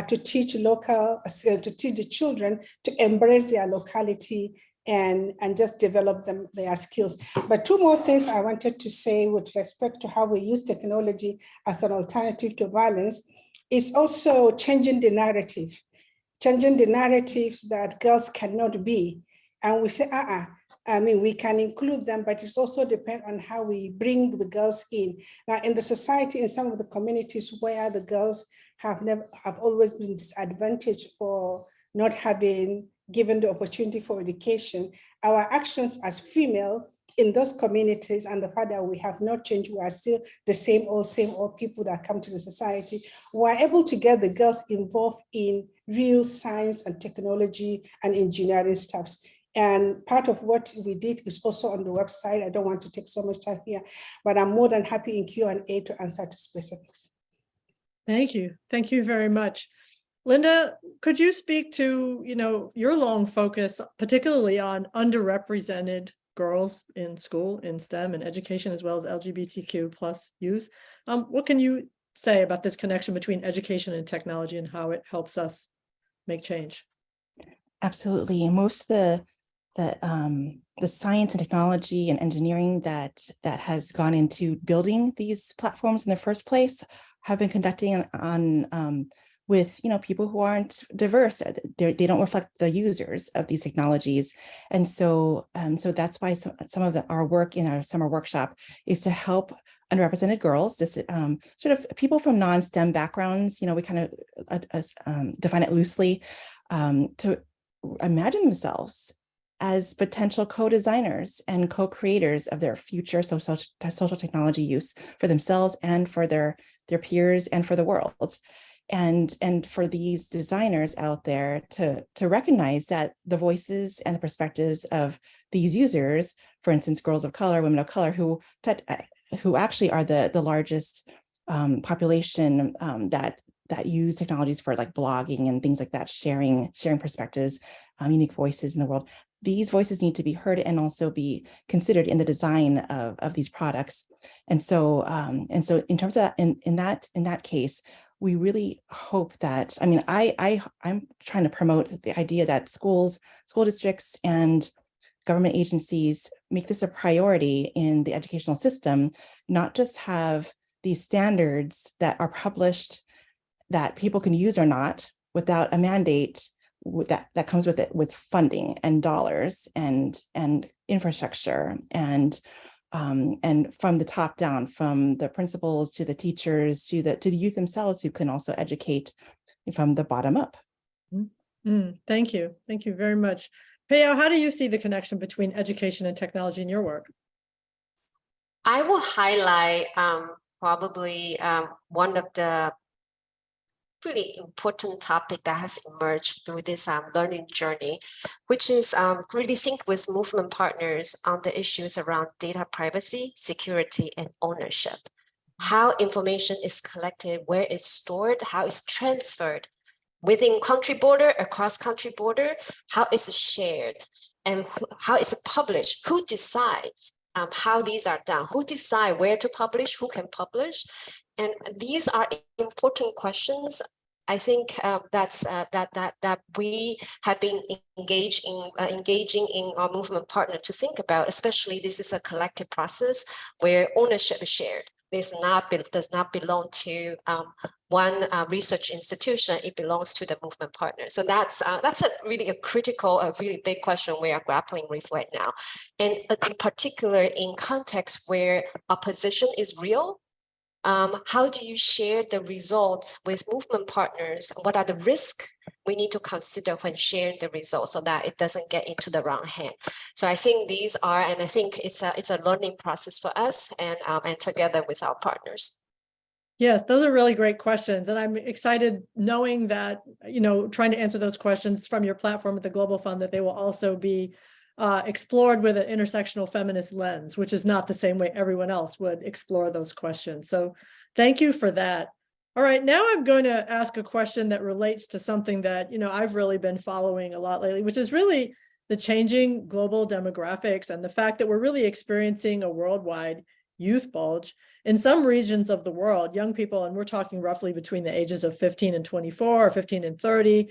to teach the children to embrace their locality and just develop their skills. But two more things I wanted to say with respect to how we use technology as an alternative to violence is also changing the narratives that girls cannot be. And we say, we can include them, but it's also depend on how we bring the girls in. Now, in the society, in some of the communities where the girls have always been disadvantaged for not having given the opportunity for education, our actions as female in those communities and the fact that we have not changed, we are still the same old people that come to the society, we're able to get the girls involved in real science and technology and engineering stuffs. And part of what we did is also on the website. I don't want to take so much time here, but I'm more than happy in Q&A to answer to specifics. Thank you. Thank you very much. Linda, could you speak to, your long focus, particularly on underrepresented girls in school, in STEM and education, as well as LGBTQ plus youth? What can you say about this connection between education and technology and how it helps us make change? Absolutely. Most of the science and technology and engineering that has gone into building these platforms in the first place have been conducting on with people who aren't diverse. They don't reflect the users of these technologies, and so that's why some of our work in our summer workshop is to help underrepresented girls, this sort of people from non-STEM backgrounds. We kind of define it loosely, to imagine themselves as potential co-designers and co-creators of their future social technology use for themselves and for their peers and for the world. And for these designers out there to recognize that the voices and the perspectives of these users, for instance, girls of color, women of color, who actually are the largest population that use technologies for like blogging and things like that, sharing perspectives, unique voices in the world. These voices need to be heard and also be considered in the design of these products. And so in terms of that, in that case, we really hope that, I mean, I'm trying to promote the idea that schools, school districts, and government agencies make this a priority in the educational system, not just have these standards that are published that people can use or not without a mandate that comes with it, with funding and dollars and infrastructure and from the top down, from the principals to the teachers to the youth themselves, who can also educate from the bottom up. Thank you very much. PeiYao, how do you see the connection between education and technology in your work? I will highlight probably one of the really important topic that has emerged through this learning journey, which is really think with movement partners on the issues around data privacy, security, and ownership. How information is collected, where it's stored, how it's transferred within country border, across country border, how is it shared, and how is it published, who decides how these are done, who decide where to publish, who can publish. And these are important questions. I think that we have been engaging in our movement partner to think about, especially this is a collective process where ownership is shared. This does not belong to one research institution. It belongs to the movement partner. So that's really a critical, a really big question we are grappling with right now. And in particular, in context where opposition is real, how do you share the results with movement partners? What are the risks we need to consider when sharing the results so that it doesn't get into the wrong hand? So I think these are, and I think it's a learning process for us and together with our partners. Yes, those are really great questions. And I'm excited knowing that, trying to answer those questions from your platform at the Global Fund, that they will also be explored with an intersectional feminist lens, which is not the same way everyone else would explore those questions. So thank you for that. All right, now I'm going to ask a question that relates to something that, I've really been following a lot lately, which is really the changing global demographics and the fact that we're really experiencing a worldwide youth bulge. In some regions of the world, young people, and we're talking roughly between the ages of 15 and 24 or 15 and 30,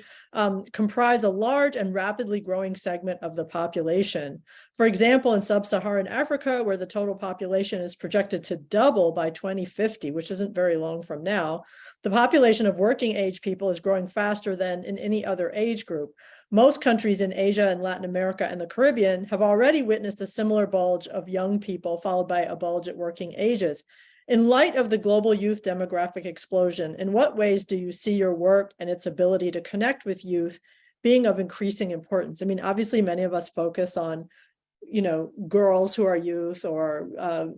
comprise a large and rapidly growing segment of the population. For example, in sub-Saharan Africa, where the total population is projected to double by 2050, which isn't very long from now, the population of working age people is growing faster than in any other age group. Most countries in Asia and Latin America and the Caribbean have already witnessed a similar bulge of young people, followed by a bulge at working ages. In light of the global youth demographic explosion, in what ways do you see your work and its ability to connect with youth being of increasing importance? I mean, obviously, many of us focus on, girls who are youth or,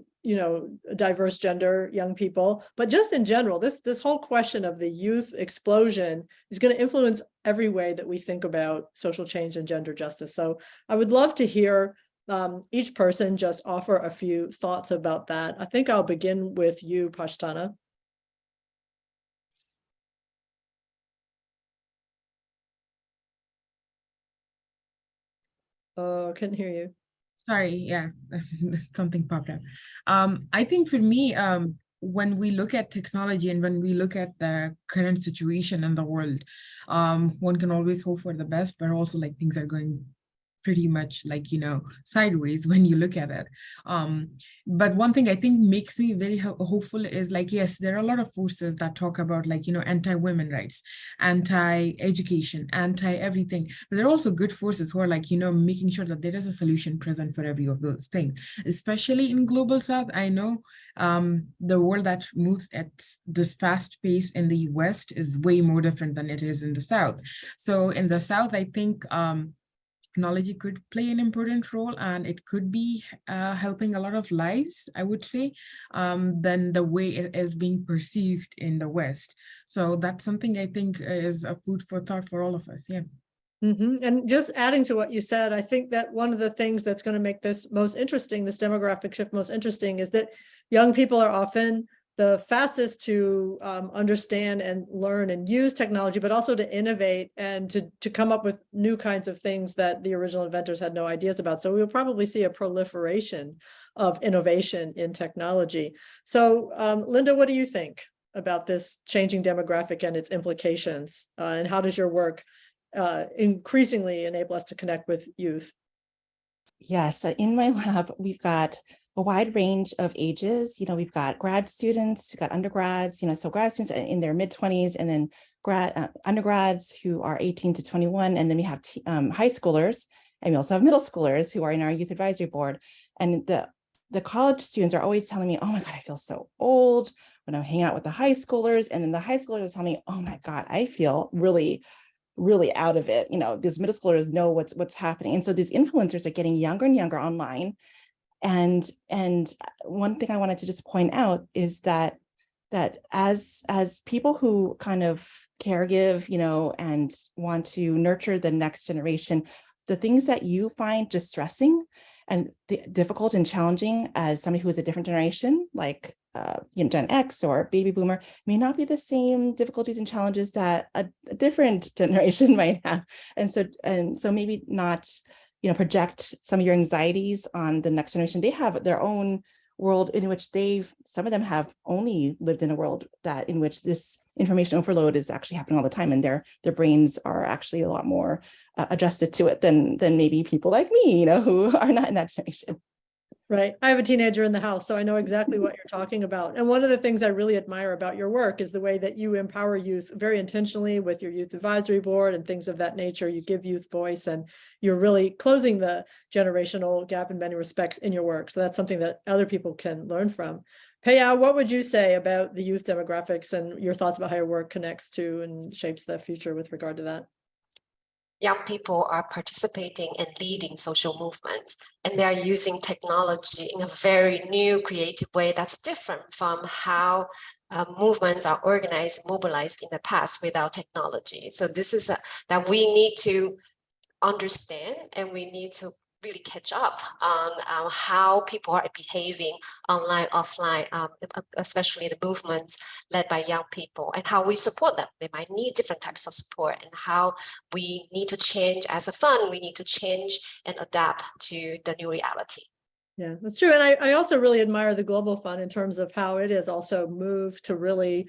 diverse gender young people, but just in general, this whole question of the youth explosion is going to influence every way that we think about social change and gender justice. So I would love to hear each person just offer a few thoughts about that. I think I'll begin with you, Pashtana. Oh, couldn't hear you. Sorry, yeah, something popped up. I think for me, when we look at technology and when we look at the current situation in the world, one can always hope for the best, but also like things are going pretty much like, sideways when you look at it. But one thing I think makes me very hopeful is like, yes, there are a lot of forces that talk about like, anti-women rights, anti-education, anti-everything. But there are also good forces who are like, making sure that there is a solution present for every of those things, especially in Global South. I know the world that moves at this fast pace in the West is way more different than it is in the South. So in the South, I think technology could play an important role, and it could be helping a lot of lives, I would say, than the way it is being perceived in the West. So that's something I think is a food for thought for all of us. Yeah. And just adding to what you said, I think that one of the things that's going to make this most interesting, this demographic shift most interesting, is that young people are often the fastest to understand and learn and use technology, but also to innovate and to come up with new kinds of things that the original inventors had no ideas about. So we'll probably see a proliferation of innovation in technology. So Linda, what do you think about this changing demographic and its implications? And how does your work increasingly enable us to connect with youth? Yes, in my lab, we've got a wide range of ages. We've got grad students, we've got undergrads, so grad students in their mid-20s, and then undergrads who are 18 to 21. And then we have high schoolers, and we also have middle schoolers who are in our youth advisory board. And the college students are always telling me, oh my God, I feel so old when I'm hanging out with the high schoolers. And then the high schoolers are telling me, oh my God, I feel really out of it. These middle schoolers know what's happening. And so these influencers are getting younger and younger online. And one thing I wanted to just point out is that as people who kind of caregive, and want to nurture the next generation, the things that you find distressing and difficult and challenging as somebody who is a different generation, like Gen X or baby boomer, may not be the same difficulties and challenges that a different generation might have. And so maybe not, project some of your anxieties on the next generation. They have their own world in which some of them have only lived in a world in which this information overload is actually happening all the time, and their brains are actually a lot more adjusted to it than maybe people like me, who are not in that generation. Right. I have a teenager in the house, so I know exactly what you're talking about. And one of the things I really admire about your work is the way that you empower youth very intentionally with your youth advisory board and things of that nature. You give youth voice, and you're really closing the generational gap in many respects in your work. So that's something that other people can learn from. PeiYao, what would you say about the youth demographics and your thoughts about how your work connects to and shapes the future with regard to that? Young people are participating and leading social movements, and they are using technology in a very new, creative way that's different from how movements are organized, mobilized in the past without technology. So this is that we need to understand, and we need to really catch up on how people are behaving online, offline, especially the movements led by young people, and how we support them. They might need different types of support, and how we need to change as a fund. We need to change and adapt to the new reality. Yeah, that's true. And I also really admire the Global Fund in terms of how it has also moved to really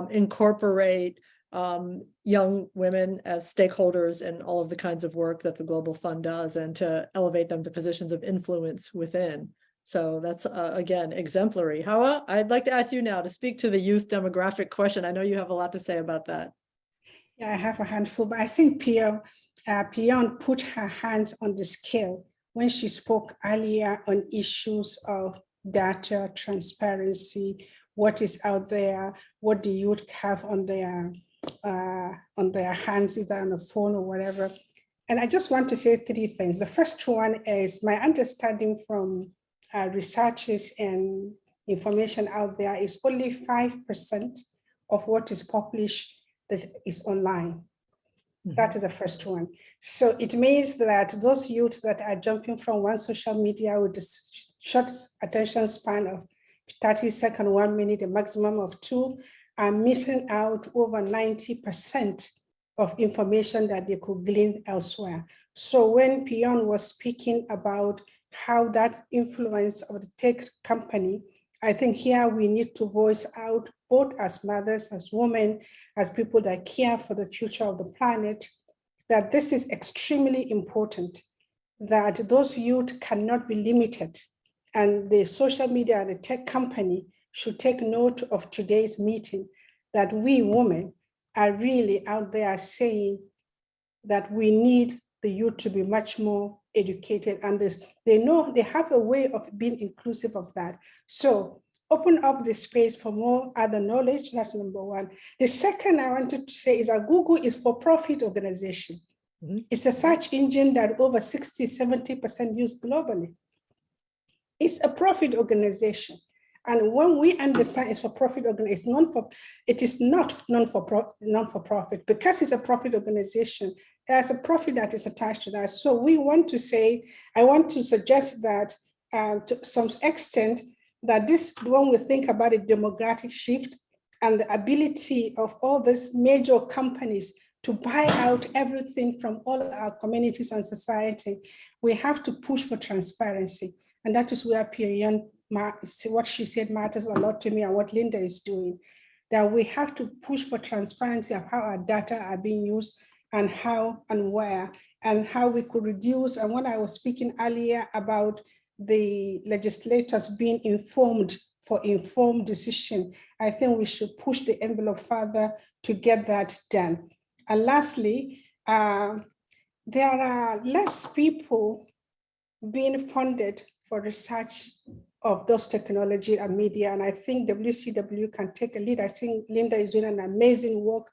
incorporate young women as stakeholders in all of the kinds of work that the Global Fund does, and to elevate them to positions of influence within. So that's, again, exemplary. Hauwa, I'd like to ask you now to speak to the youth demographic question. I know you have a lot to say about that. Yeah, I have a handful, but I think PeiYao put her hands on the scale when she spoke earlier on issues of data transparency, what is out there, what the youth have on their hands, either on the phone or whatever. And I just want to say three things. The first one is my understanding from researchers and information out there is only 5% of what is published that is online. That is the first one. So it means that those youths that are jumping from one social media with a short attention span of 30 seconds, 1 minute, a maximum of 2, are missing out over 90% of information that they could glean elsewhere. So when PeiYao was speaking about how that influence of the tech company, I think here we need to voice out, both as mothers, as women, as people that care for the future of the planet, that this is extremely important, that those youth cannot be limited. And the social media and the tech company should take note of today's meeting, that we women are really out there saying that we need the youth to be much more educated, and they know they have a way of being inclusive of that. So open up the space for more other knowledge. That's number one. The second I wanted to say is that Google is for-profit organization. It's a search engine that over 60-70% used globally. It's a profit organization. And when we understand it's for profit organization, it is not non-for-profit because it's a profit organization. There's a profit that is attached to that. So we want to say, I want to suggest that to some extent that this, when we think about a demographic shift and the ability of all these major companies to buy out everything from all our communities and society, we have to push for transparency. And that is where PeiYao, what she said matters a lot to me and what Linda is doing, that we have to push for transparency of how our data are being used and how and where and how we could reduce. And when I was speaking earlier about the legislators being informed for informed decision, I think we should push the envelope further to get that done. And lastly, there are less people being funded for research of those technology and media. And I think WCW can take a lead. I think Linda is doing an amazing work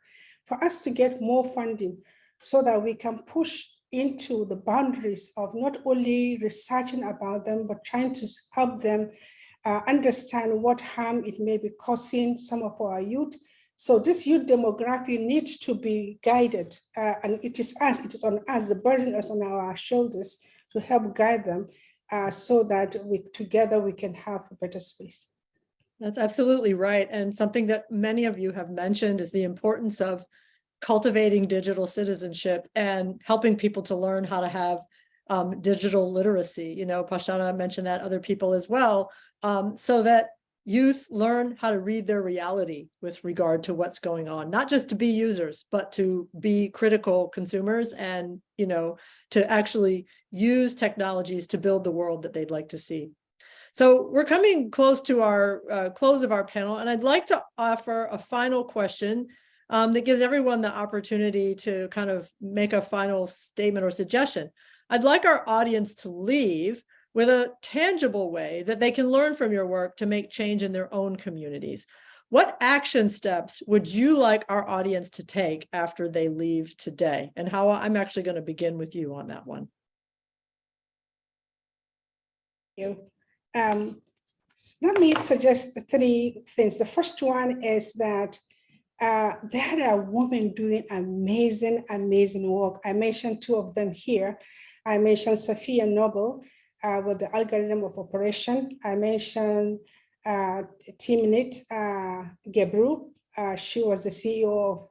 for us to get more funding so that we can push into the boundaries of not only researching about them, but trying to help them understand what harm it may be causing some of our youth. So this youth demographic needs to be guided, and it is on us, the burden is on our shoulders to help guide them so that together we can have a better space. That's absolutely right. And something that many of you have mentioned is the importance of cultivating digital citizenship and helping people to learn how to have digital literacy. You know, Pashtana mentioned that, other people as well, so that youth learn how to read their reality with regard to what's going on, not just to be users, but to be critical consumers and, you know, to actually use technologies to build the world that they'd like to see. So we're coming close to our close of our panel, and I'd like to offer a final question that gives everyone the opportunity to kind of make a final statement or suggestion. I'd like our audience to leave with a tangible way that they can learn from your work to make change in their own communities. What action steps would you like our audience to take after they leave today? And Hauwa, I'm actually going to begin with you on that one. Let me suggest 3 things. The first one is that there are women doing amazing, amazing work. I mentioned 2 of them here. I mentioned Sophia Noble with the algorithm of operation. I mentioned Timnit Gebru. She was the CEO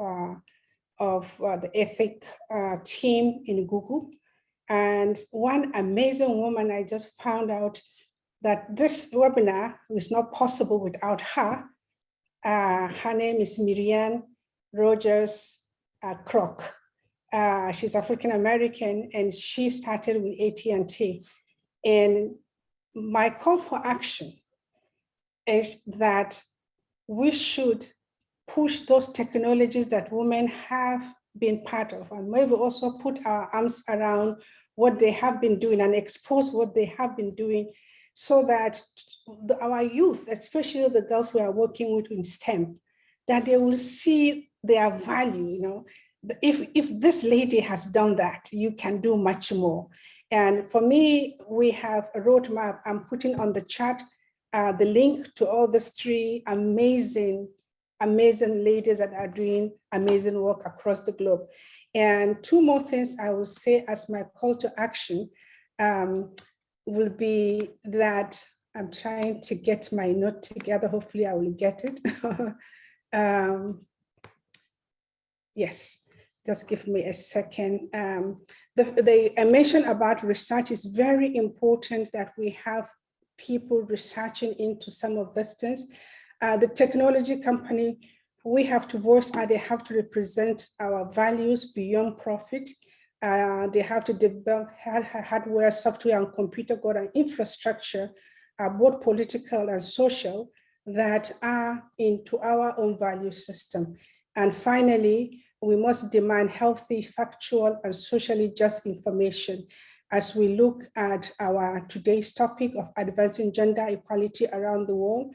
of the ethic team in Google. And one amazing woman, I just found out that this webinar was not possible without her. Her name is Miriam Rogers Kroc. She's African-American, and she started with AT&T. And my call for action is that we should push those technologies that women have been part of, and maybe also put our arms around what they have been doing and expose what they have been doing, so that our youth, especially the girls we are working with in STEM, that they will see their value. You know, if this lady has done that, you can do much more. And for me, we have a roadmap. I'm putting on the chat the link to all these 3 amazing ladies that are doing amazing work across the globe. And 2 more things I will say as my call to action will be that I'm trying to get my note together. Hopefully I will get it. Yes, just give me a second. I mentioned about research. Is very important that we have people researching into some of these things. The technology company, we have to voice out, they have to represent our values beyond profit. They have to develop hardware, software, and computer code and infrastructure, both political and social, that are into our own value system. And finally, we must demand healthy, factual, and socially just information as we look at our today's topic of advancing gender equality around the world.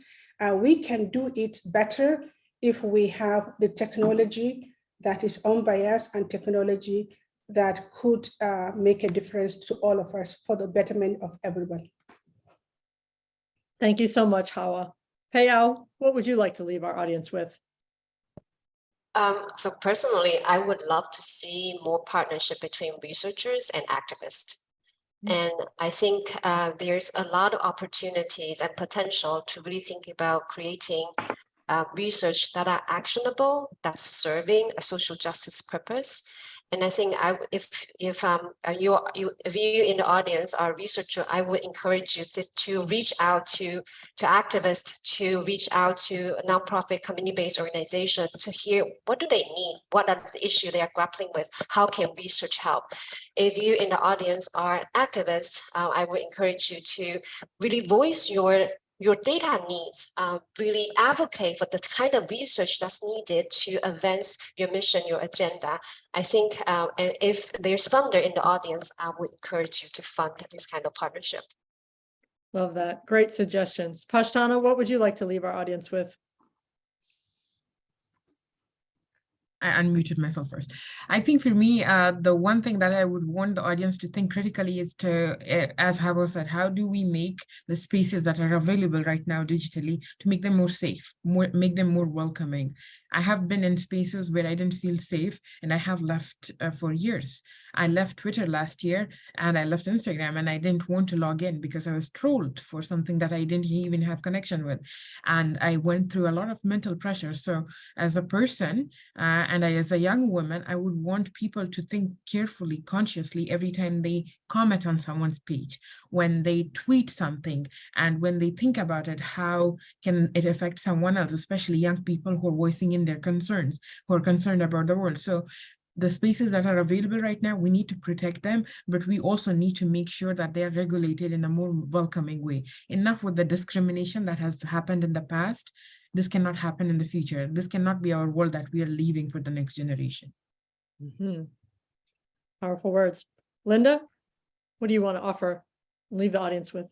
We can do it better if we have the technology that is unbiased and technology that could make a difference to all of us for the betterment of everyone. Thank you so much, Hauwa. PeiYao, what would you like to leave our audience with? So personally, I would love to see more partnership between researchers and activists. And I think there's a lot of opportunities and potential to really think about creating research that are actionable, that's serving a social justice purpose. And I think if you in the audience are a researcher, I would encourage you to reach out to activists, to reach out to a nonprofit community-based organization to hear what do they need, what are the issues they are grappling with, how can research help. If you in the audience are activists, I would encourage you to really voice your data needs, really advocate for the kind of research that's needed to advance your mission, your agenda. I think, and if there's funder in the audience, I would encourage you to fund this kind of partnership. Love that. Great suggestions. Pashtana, what would you like to leave our audience with? I unmuted myself first. I think for me, the one thing that I would want the audience to think critically is to, as Hauwa said, how do we make the spaces that are available right now digitally to make them more safe, make them more welcoming. I have been in spaces where I didn't feel safe and I have left for years. I left Twitter last year and I left Instagram and I didn't want to log in because I was trolled for something that I didn't even have connection with. And I went through a lot of mental pressure. So as a person, and as a young woman, I would want people to think carefully, consciously every time they comment on someone's page, when they tweet something, and when they think about it, how can it affect someone else, especially young people who are voicing in their concerns, who are concerned about the world. So the spaces that are available right now, we need to protect them, but we also need to make sure that they are regulated in a more welcoming way. Enough with the discrimination that has happened in the past. This cannot happen in the future. This cannot be our world that we are leaving for the next generation. Mm-hmm. Powerful words. Linda, what do you want to offer? Leave the audience with?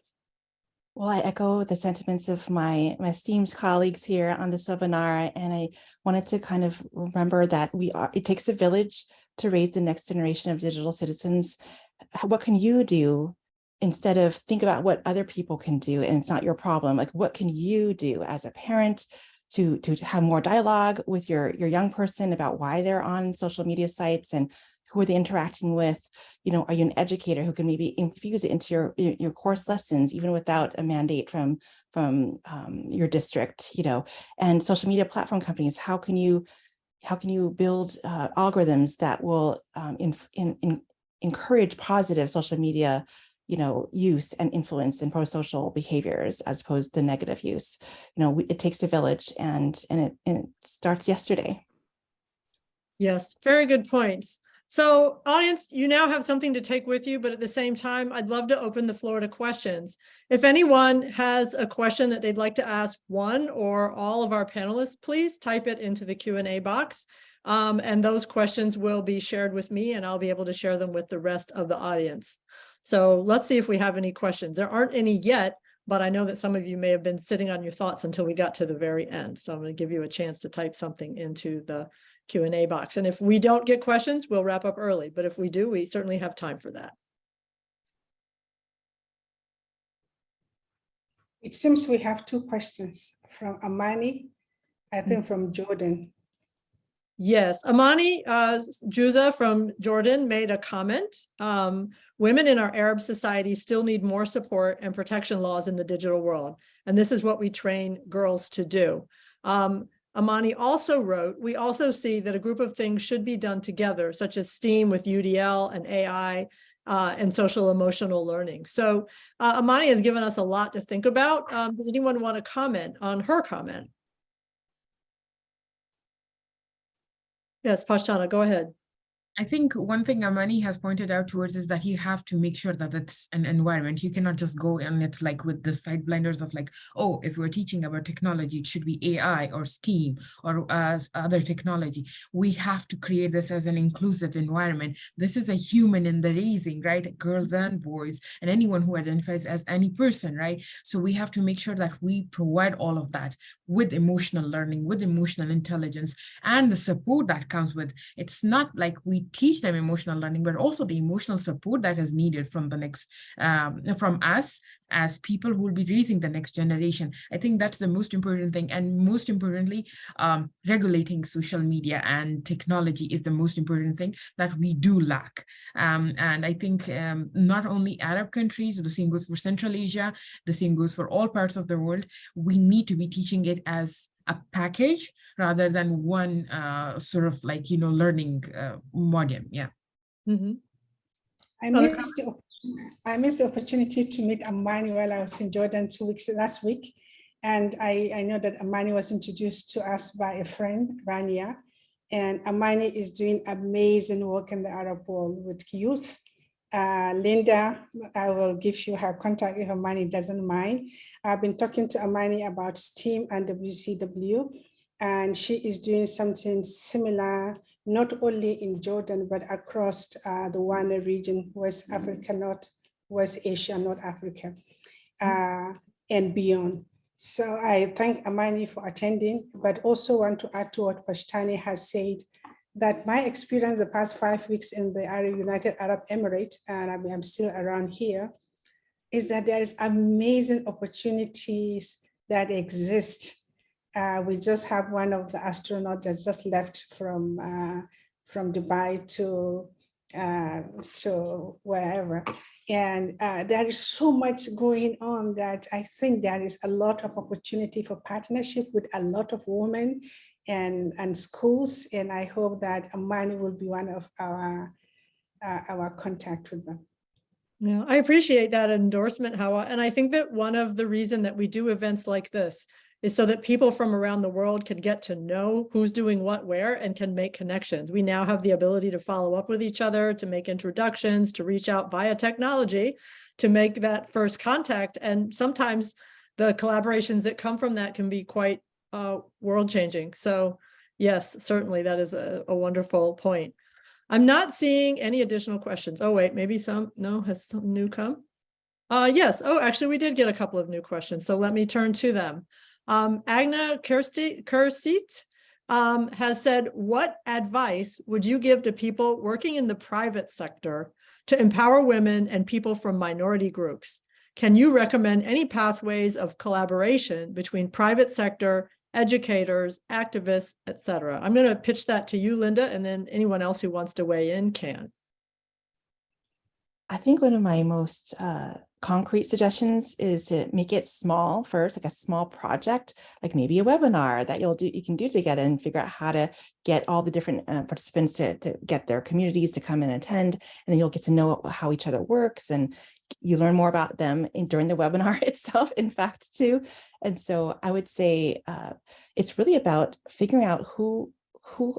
Well, I echo the sentiments of my esteemed colleagues here on this webinar, and I wanted to kind of remember that it takes a village to raise the next generation of digital citizens. What can you do instead of think about what other people can do and it's not your problem? Like, what can you do as a parent to have more dialogue with your young person about why they're on social media sites and who are they interacting with? You know, are you an educator who can maybe infuse it into your course lessons, even without a mandate from your district, you know? And social media platform companies, how can you build algorithms that will encourage positive social media, you know, use and influence in pro-social behaviors as opposed to negative use? You know, it takes a village, and it starts yesterday. Yes, very good points. So audience, you now have something to take with you, but at the same time, I'd love to open the floor to questions. If anyone has a question that they'd like to ask one or all of our panelists, please type it into the Q&A box. And those questions will be shared with me and I'll be able to share them with the rest of the audience. So let's see if we have any questions. There aren't any yet, but I know that some of you may have been sitting on your thoughts until we got to the very end. So I'm going to give you a chance to type something into the Q&A box. And if we don't get questions, we'll wrap up early. But if we do, we certainly have time for that. It seems we have two questions from Amani, I think from Jordan. Yes, Amani Juza from Jordan made a comment. Women in our Arab society still need more support and protection laws in the digital world. And this is what we train girls to do. Amani also wrote, we also see that a group of things should be done together, such as STEAM with UDL and AI and social emotional learning. So Amani has given us a lot to think about. Does anyone want to comment on her comment? Yes, Pashtana, go ahead. I think one thing Amani has pointed out towards is that you have to make sure that it's an environment. You cannot just go and it's like with the side blinders of like, oh, if we're teaching about technology, it should be AI or STEAM or as other technology. We have to create this as an inclusive environment. This is a human in the raising, right? Girls and boys and anyone who identifies as any person, right? So we have to make sure that we provide all of that with emotional learning, with emotional intelligence and the support that comes with. It's not like we teach them emotional learning, but also the emotional support that is needed from the next, from us as people who will be raising the next generation. I think that's the most important thing. And most importantly, regulating social media and technology is the most important thing that we do lack. And I think not only Arab countries, the same goes for Central Asia, the same goes for all parts of the world. We need to be teaching it as a package rather than one sort of like, learning module. Yeah. Mm-hmm. I missed the opportunity to meet Amani while I was in Jordan 2 weeks last week. And I know that Amani was introduced to us by a friend, Rania. And Amani is doing amazing work in the Arab world with youth. Linda, I will give you her contact if Amani doesn't mind. I've been talking to Amani about STEAM and WCW, and she is doing something similar, not only in Jordan, but across the WANA region, West Africa, West Asia, North Africa, and beyond. So I thank Amani for attending, but also want to add to what Pashtana has said, that my experience the past 5 weeks in the United Arab Emirates, and I'm still around here, is that there is amazing opportunities that exist. We just have one of the astronauts that just left from Dubai to wherever. And there is so much going on that I think there is a lot of opportunity for partnership with a lot of women and schools. And I hope that Amani will be one of our contact with them. Yeah, I appreciate that endorsement, Hauwa. And I think that one of the reasons that we do events like this is so that people from around the world can get to know who's doing what where and can make connections. We now have the ability to follow up with each other, to make introductions, to reach out via technology, to make that first contact. And sometimes the collaborations that come from that can be quite world-changing. So yes, certainly that is a wonderful point. I'm not seeing any additional questions. Oh, wait, maybe some, no, has some new come? Yes, oh, actually we did get a couple of new questions. So let me turn to them. Agna Kursit has said, what advice would you give to people working in the private sector to empower women and people from minority groups? Can you recommend any pathways of collaboration between private sector, educators, activists, etc.? I'm going to pitch that to you, Linda, and then anyone else who wants to weigh in can. I think one of my most concrete suggestions is to make it small first, like a small project, like maybe a webinar that you can do together and figure out how to get all the different participants to get their communities to come and attend. And then you'll get to know how each other works, and you learn more about them during the webinar itself, in fact, too. And so I would say it's really about figuring out who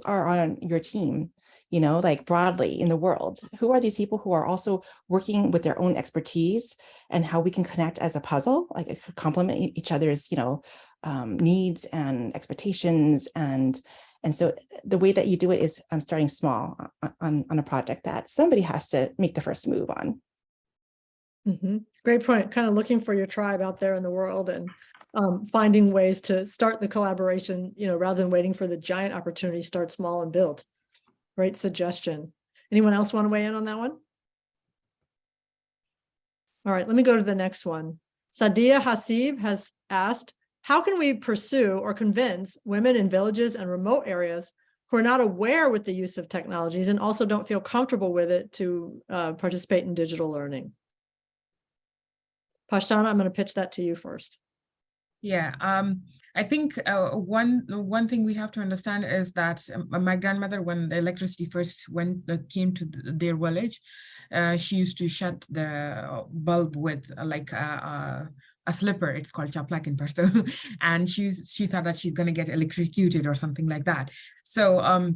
are on your team, like broadly in the world. Who are these people who are also working with their own expertise, and how we can connect as a puzzle, like complement each other's, needs and expectations. And so the way that you do it is starting small on a project that somebody has to make the first move on. Mm-hmm. Great point. Kind of looking for your tribe out there in the world and finding ways to start the collaboration, rather than waiting for the giant opportunity, start small and build. Great suggestion. Anyone else want to weigh in on that one? All right, let me go to the next one. Sadia Hasib has asked, how can we pursue or convince women in villages and remote areas who are not aware with the use of technologies and also don't feel comfortable with it to participate in digital learning? Pashtana, I'm going to pitch that to you first. Yeah, I think one thing we have to understand is that my grandmother, when the electricity first came to their village, she used to shut the bulb with like a slipper. It's called chaplak in Pashto, and she thought that she's going to get electrocuted or something like that. So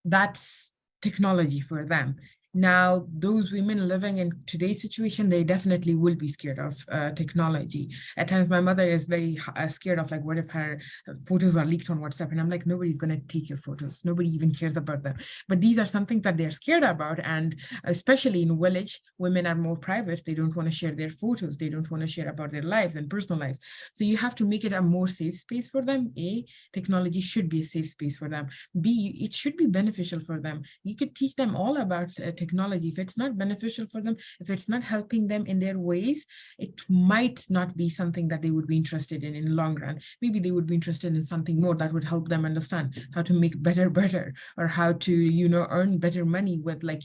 that's technology for them. Now, those women living in today's situation, they definitely will be scared of technology. At times, my mother is very scared of, like, what if her photos are leaked on WhatsApp? And I'm like, nobody's going to take your photos. Nobody even cares about them. But these are something that they're scared about. And especially in village, women are more private. They don't want to share their photos. They don't want to share about their lives and personal lives. So you have to make it a more safe space for them. A, technology should be a safe space for them. B, it should be beneficial for them. You could teach them all about technology. If it's not beneficial for them, if it's not helping them in their ways, it might not be something that they would be interested in the long run. Maybe they would be interested in something more that would help them understand how to make better, or how to, earn better money with, like,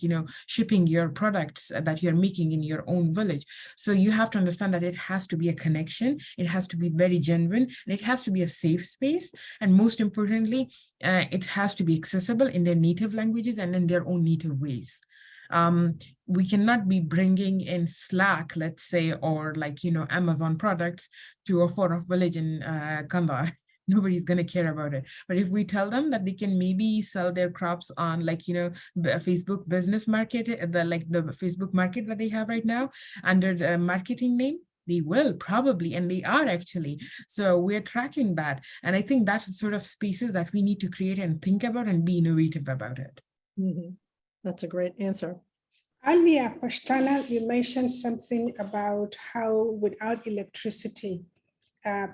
shipping your products that you're making in your own village. So you have to understand that it has to be a connection. It has to be very genuine, and it has to be a safe space. And most importantly, it has to be accessible in their native languages and in their own native ways. We cannot be bringing in Slack, let's say, or like, Amazon products to a far-off village in Kandahar. Nobody's going to care about it. But if we tell them that they can maybe sell their crops on, like, Facebook business market, the Facebook market that they have right now under the marketing name, they will probably, and they are actually. So we're tracking that. And I think that's the sort of spaces that we need to create and think about and be innovative about it. Mm-hmm. That's a great answer. Earlier, Pashtana, you mentioned something about how without electricity,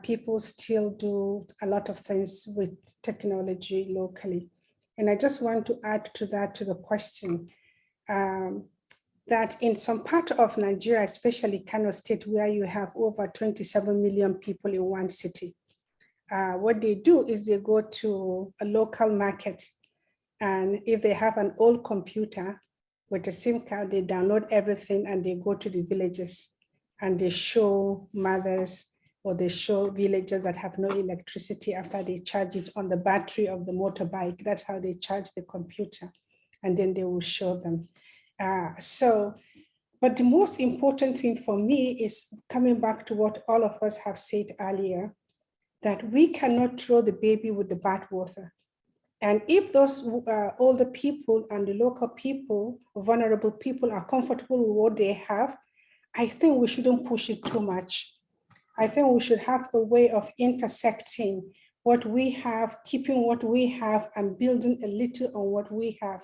people still do a lot of things with technology locally. And I just want to add to that, to the question, that in some part of Nigeria, especially Kano State, where you have over 27 million people in one city, what they do is they go to a local market, and if they have an old computer with a SIM card, they download everything and they go to the villages and they show mothers, or they show villagers that have no electricity after they charge it on the battery of the motorbike. That's how they charge the computer. And then they will show them. But the most important thing for me is coming back to what all of us have said earlier, that we cannot throw the baby with the bathwater. And if those older people and the local people, vulnerable people, are comfortable with what they have, I think we shouldn't push it too much. I think we should have a way of intersecting what we have, keeping what we have, and building a little on what we have.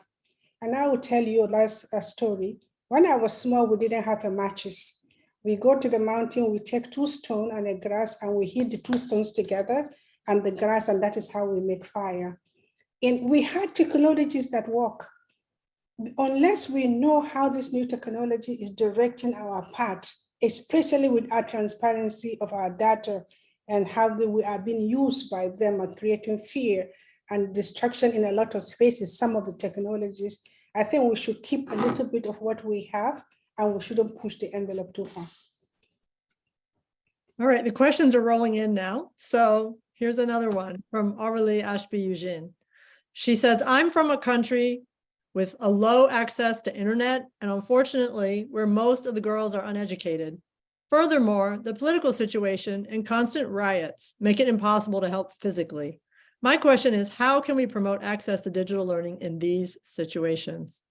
And I will tell you a story. When I was small, we didn't have a matches. We go to the mountain, we take 2 stones and a grass, and we hit the 2 stones together and the grass, and that is how we make fire. And we had technologies that work. Unless we know how this new technology is directing our path, especially with our transparency of our data and how we are being used by them at creating fear and destruction in a lot of spaces, some of the technologies, I think we should keep a little bit of what we have, and we shouldn't push the envelope too far. All right, the questions are rolling in now. So here's another one from Aurelie Ashby Eugene. She says, I'm from a country with a low access to internet, and unfortunately, where most of the girls are uneducated. Furthermore, the political situation and constant riots make it impossible to help physically. My question is, how can we promote access to digital learning in these situations?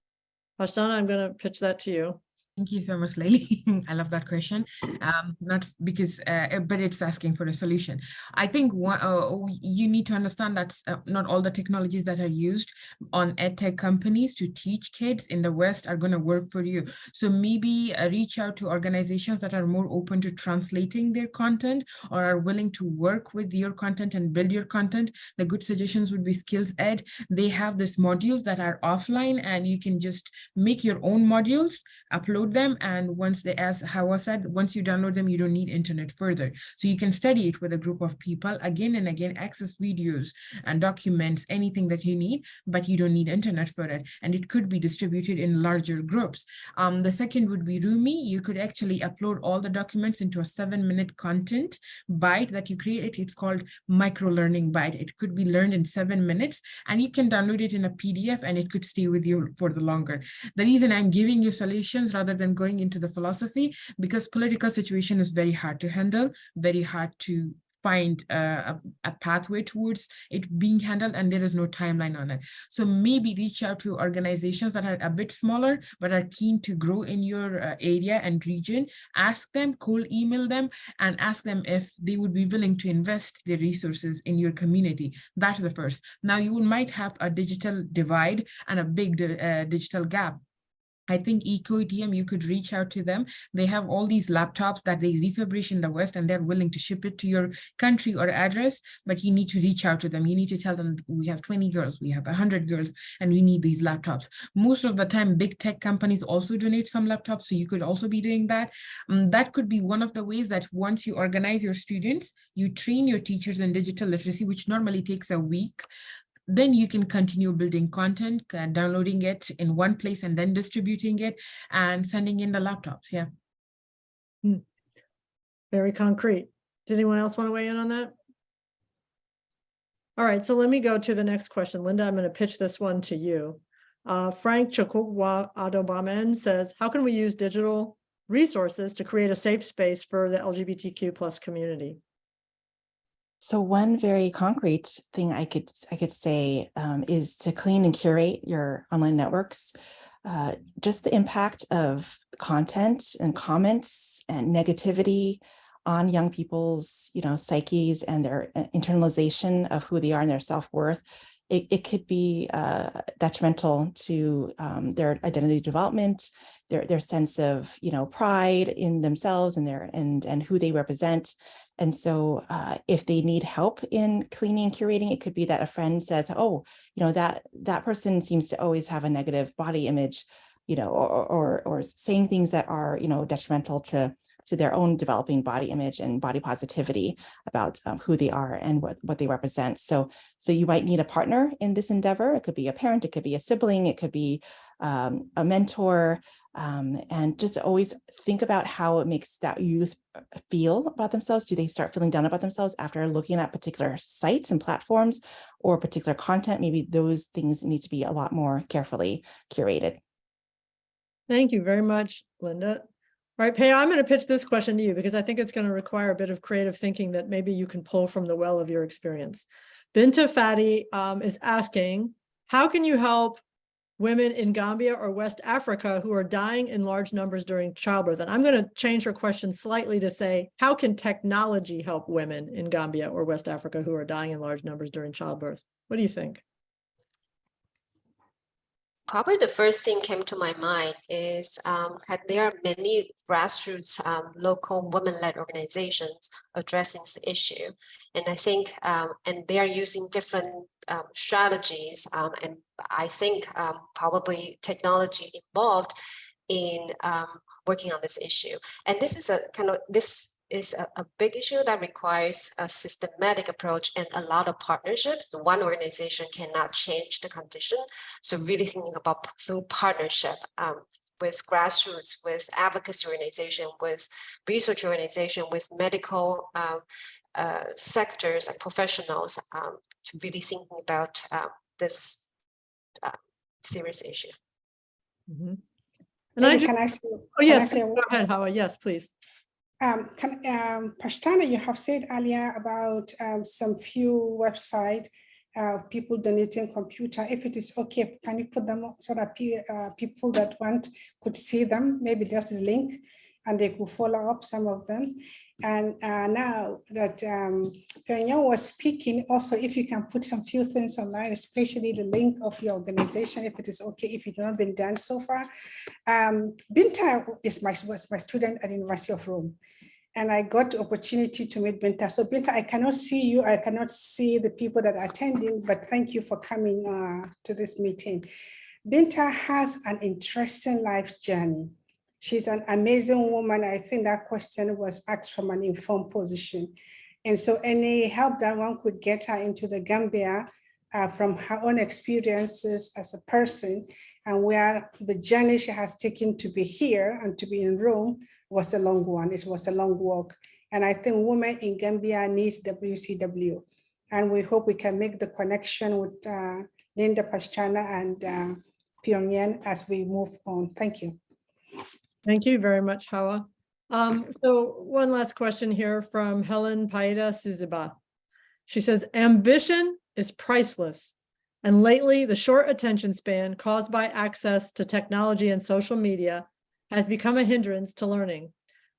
Pashtana, I'm going to pitch that to you. Thank you so much, Layli. I love that question. Not because, but it's asking for a solution. I think you need to understand that not all the technologies that are used on edtech companies to teach kids in the West are going to work for you. So maybe reach out to organizations that are more open to translating their content, or are willing to work with your content and build your content. The good suggestions would be Skills Ed. They have these modules that are offline, and you can just make your own modules, upload them, and once they, as Hauwa said, once you download them, you don't need internet further. So you can study it with a group of people again and again, access videos and documents, anything that you need, but you don't need internet for it. And it could be distributed in larger groups. The second would be Rumi. You could actually upload all the documents into a 7-minute content bite that you create. It's called micro learning bite. It could be learned in 7 minutes, and you can download it in a PDF, and it could stay with you for the longer. The reason I'm giving you solutions rather than going into the philosophy, because political situation is very hard to handle, very hard to find a pathway towards it being handled, and there is no timeline on it. So maybe reach out to organizations that are a bit smaller but are keen to grow in your area and region. Ask them, cold email them, and ask them if they would be willing to invest their resources in your community. That's the first. Now you might have a digital divide and a big digital gap. I think EcoATM, you could reach out to them. They have all these laptops that they refurbish in the West, and they're willing to ship it to your country or address, but you need to reach out to them. You need to tell them, we have 20 girls, we have 100 girls, and we need these laptops. Most of the time, big tech companies also donate some laptops, so you could also be doing that. That could be one of the ways that once you organize your students, you train your teachers in digital literacy, which normally takes a week. Then you can continue building content, downloading it in one place and then distributing it and sending in the laptops. Yeah. Very concrete. Did anyone else want to weigh in on that? All right, so let me go to the next question. Linda, I'm going to pitch this one to you. Frank Chukwa Adobaman says, how can we use digital resources to create a safe space for the LGBTQ+ community? So one very concrete thing I could say is to clean and curate your online networks. Just the impact of content and comments and negativity on young people's, psyches and their internalization of who they are and their self-worth. It could be detrimental to their identity development, their sense of, pride in themselves and who they represent. And so if they need help in cleaning and curating, it could be that a friend says, oh, that person seems to always have a negative body image, or saying things that are, detrimental to their own developing body image and body positivity about who they are and what they represent. So you might need a partner in this endeavor. It could be a parent, it could be a sibling, it could be a mentor, and just always think about how it makes that youth feel about themselves. Do they start feeling down about themselves after looking at particular sites and platforms or particular content? Maybe those things need to be a lot more carefully curated. Thank you very much, Linda. All right, PeiYao, I'm going to pitch this question to you because I think it's going to require a bit of creative thinking that maybe you can pull from the well of your experience. Binta Fadi is asking, how can you help women in Gambia or West Africa who are dying in large numbers during childbirth? And I'm going to change her question slightly to say, how can technology help women in Gambia or West Africa who are dying in large numbers during childbirth? What do you think? Probably the first thing came to my mind is there are many grassroots local women-led organizations addressing this issue. And I think, and they are using different strategies. And I think probably technology involved in working on this issue. And this is a big issue that requires a systematic approach and a lot of partnership. One organization cannot change the condition. So really thinking about through partnership with grassroots, with advocacy organization, with research organization, with medical sectors and professionals to really thinking about this serious issue. Mm-hmm. And can I say, oh yes, go ahead, Hauwa. Yes, please. Pashtana, you have said earlier about some few websites, people donating computer. If it is okay, can you put them up so that people that want could see them? Maybe there's a link and they could follow up some of them. And now that PeiYao was speaking, also if you can put some few things online, especially the link of your organization, if it is okay, if it's not been done so far. Binta was my student at the University of Rome. And I got the opportunity to meet Binta. So Binta, I cannot see you, I cannot see the people that are attending, but thank you for coming to this meeting. Binta has an interesting life journey. She's an amazing woman. I think that question was asked from an informed position. And so any help that one could get her into the Gambia from her own experiences as a person and where the journey she has taken to be here and to be in Rome was a long one. It was a long walk. And I think women in Gambia need WCW. And we hope we can make the connection with Linda, Pashtana, and PeiYao as we move on. Thank you. Thank you very much, Hauwa. So one last question here from Helen Paida Siziba. She says, ambition is priceless. And lately, the short attention span caused by access to technology and social media has become a hindrance to learning.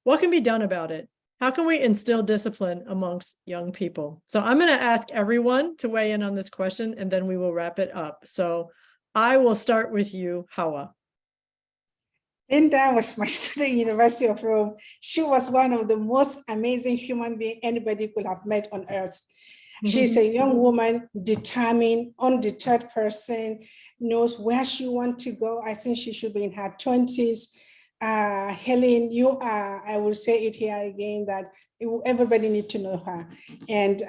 What can be done about it? How can we instill discipline amongst young people? So I'm going to ask everyone to weigh in on this question, and then we will wrap it up. So I will start with you, Hauwa. Linda was my student at University of Rome. She was one of the most amazing human beings anybody could have met on earth. She's a young woman, determined, undeterred person, knows where she wants to go. I think she should be in her 20s. Helen, you are, I will say it here again, that everybody needs to know her. And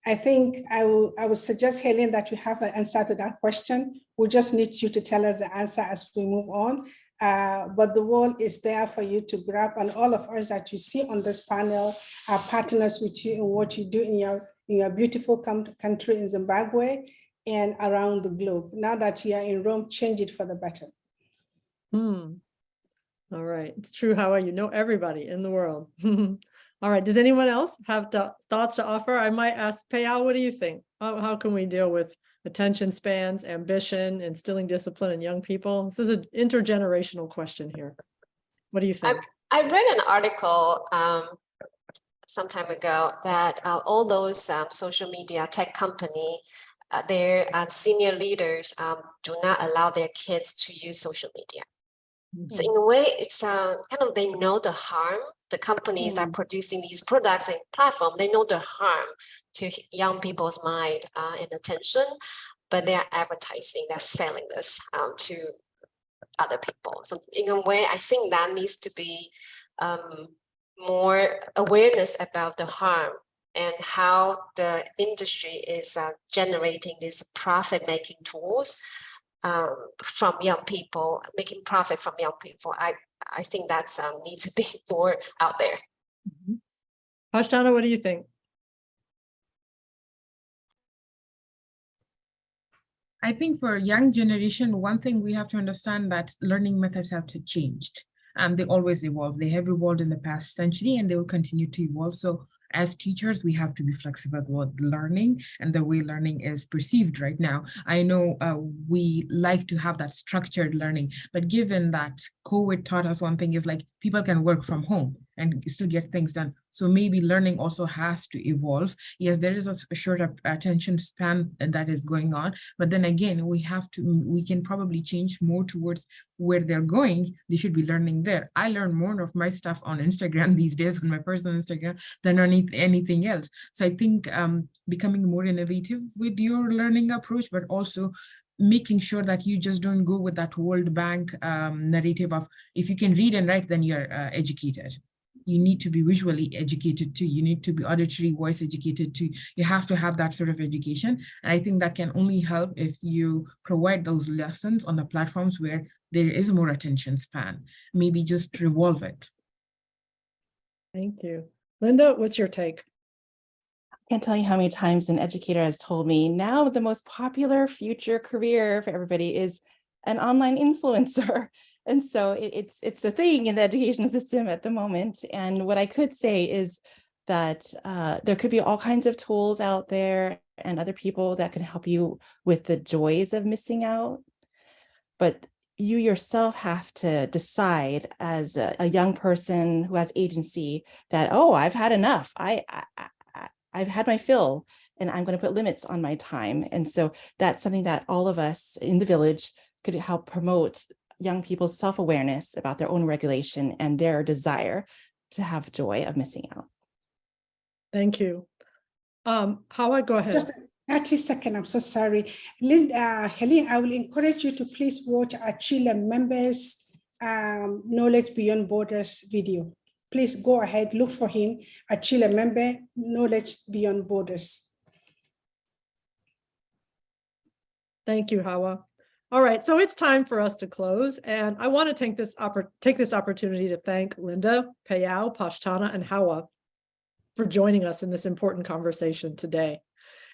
I think I would suggest, Helen, that you have an answer to that question. We just need you to tell us the answer as we move on. But the world is there for you to grab, and all of us that you see on this panel are partners with you in what you do in your beautiful country in Zimbabwe and around the globe. Now that you are in Rome, change it for the better. All right, it's true, Hauwa, you know everybody in the world. All right, does anyone else have thoughts to offer? I might ask PeiYao, what do you think? How can we deal with attention spans, ambition, instilling discipline in young people? This is an intergenerational question here. What do you think? I read an article some time ago that all those social media tech company, their senior leaders do not allow their kids to use social media. So in a way, it's kind of, they know the harm. The companies that are producing these products and platform, they know the harm to young people's mind and attention, but they're advertising, they're selling this to other people. So in a way, I think that needs to be more awareness about the harm and how the industry is generating these profit-making tools from young people, making profit from young people. I think that's needs to be more out there. Pashtana, what do you think? I think for young generation, one thing we have to understand that learning methods have to change. They always evolve. They have evolved in the past century and they will continue to evolve. So as teachers, we have to be flexible with learning and the way learning is perceived right now. I know we like to have that structured learning, but given that COVID taught us one thing is like people can work from home and still get things done. So maybe learning also has to evolve. Yes, there is a short attention span that is going on, but then again, we can probably change more towards where they're going. They should be learning there. I learn more of my stuff on Instagram these days, on my personal Instagram, than on anything else. So I think becoming more innovative with your learning approach, but also making sure that you just don't go with that World Bank narrative of if you can read and write, then you're educated. You need to be visually educated too. You need to be auditory voice educated too. You have to have that sort of education. And I think that can only help if you provide those lessons on the platforms where there is more attention span. Maybe just revolve it. Thank you. Linda, what's your take? I can't tell you how many times an educator has told me now the most popular future career for everybody is an online influencer. And so it's a thing in the education system at the moment. And what I could say is that there could be all kinds of tools out there and other people that can help you with the joys of missing out. But you yourself have to decide as a young person who has agency that, oh, I've had enough. I've had my fill and I'm going to put limits on my time. And so that's something that all of us in the village could help promote young people's self-awareness about their own regulation and their desire to have joy of missing out. Thank you. Hauwa, go ahead. Just 30 seconds, I'm so sorry. Helen, I will encourage you to please watch our Chile members Knowledge Beyond Borders video. Please go ahead, look for him, a Chile member, Knowledge Beyond Borders. Thank you, Hauwa. All right, so it's time for us to close, and I want to take this opportunity to thank Linda, PeiYao, Pashtana, and Hauwa for joining us in this important conversation today,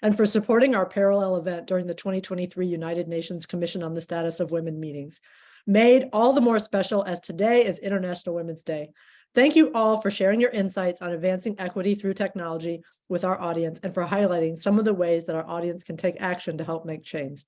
and for supporting our parallel event during the 2023 United Nations Commission on the Status of Women meetings, made all the more special as today is International Women's Day. Thank you all for sharing your insights on advancing equity through technology with our audience and for highlighting some of the ways that our audience can take action to help make change.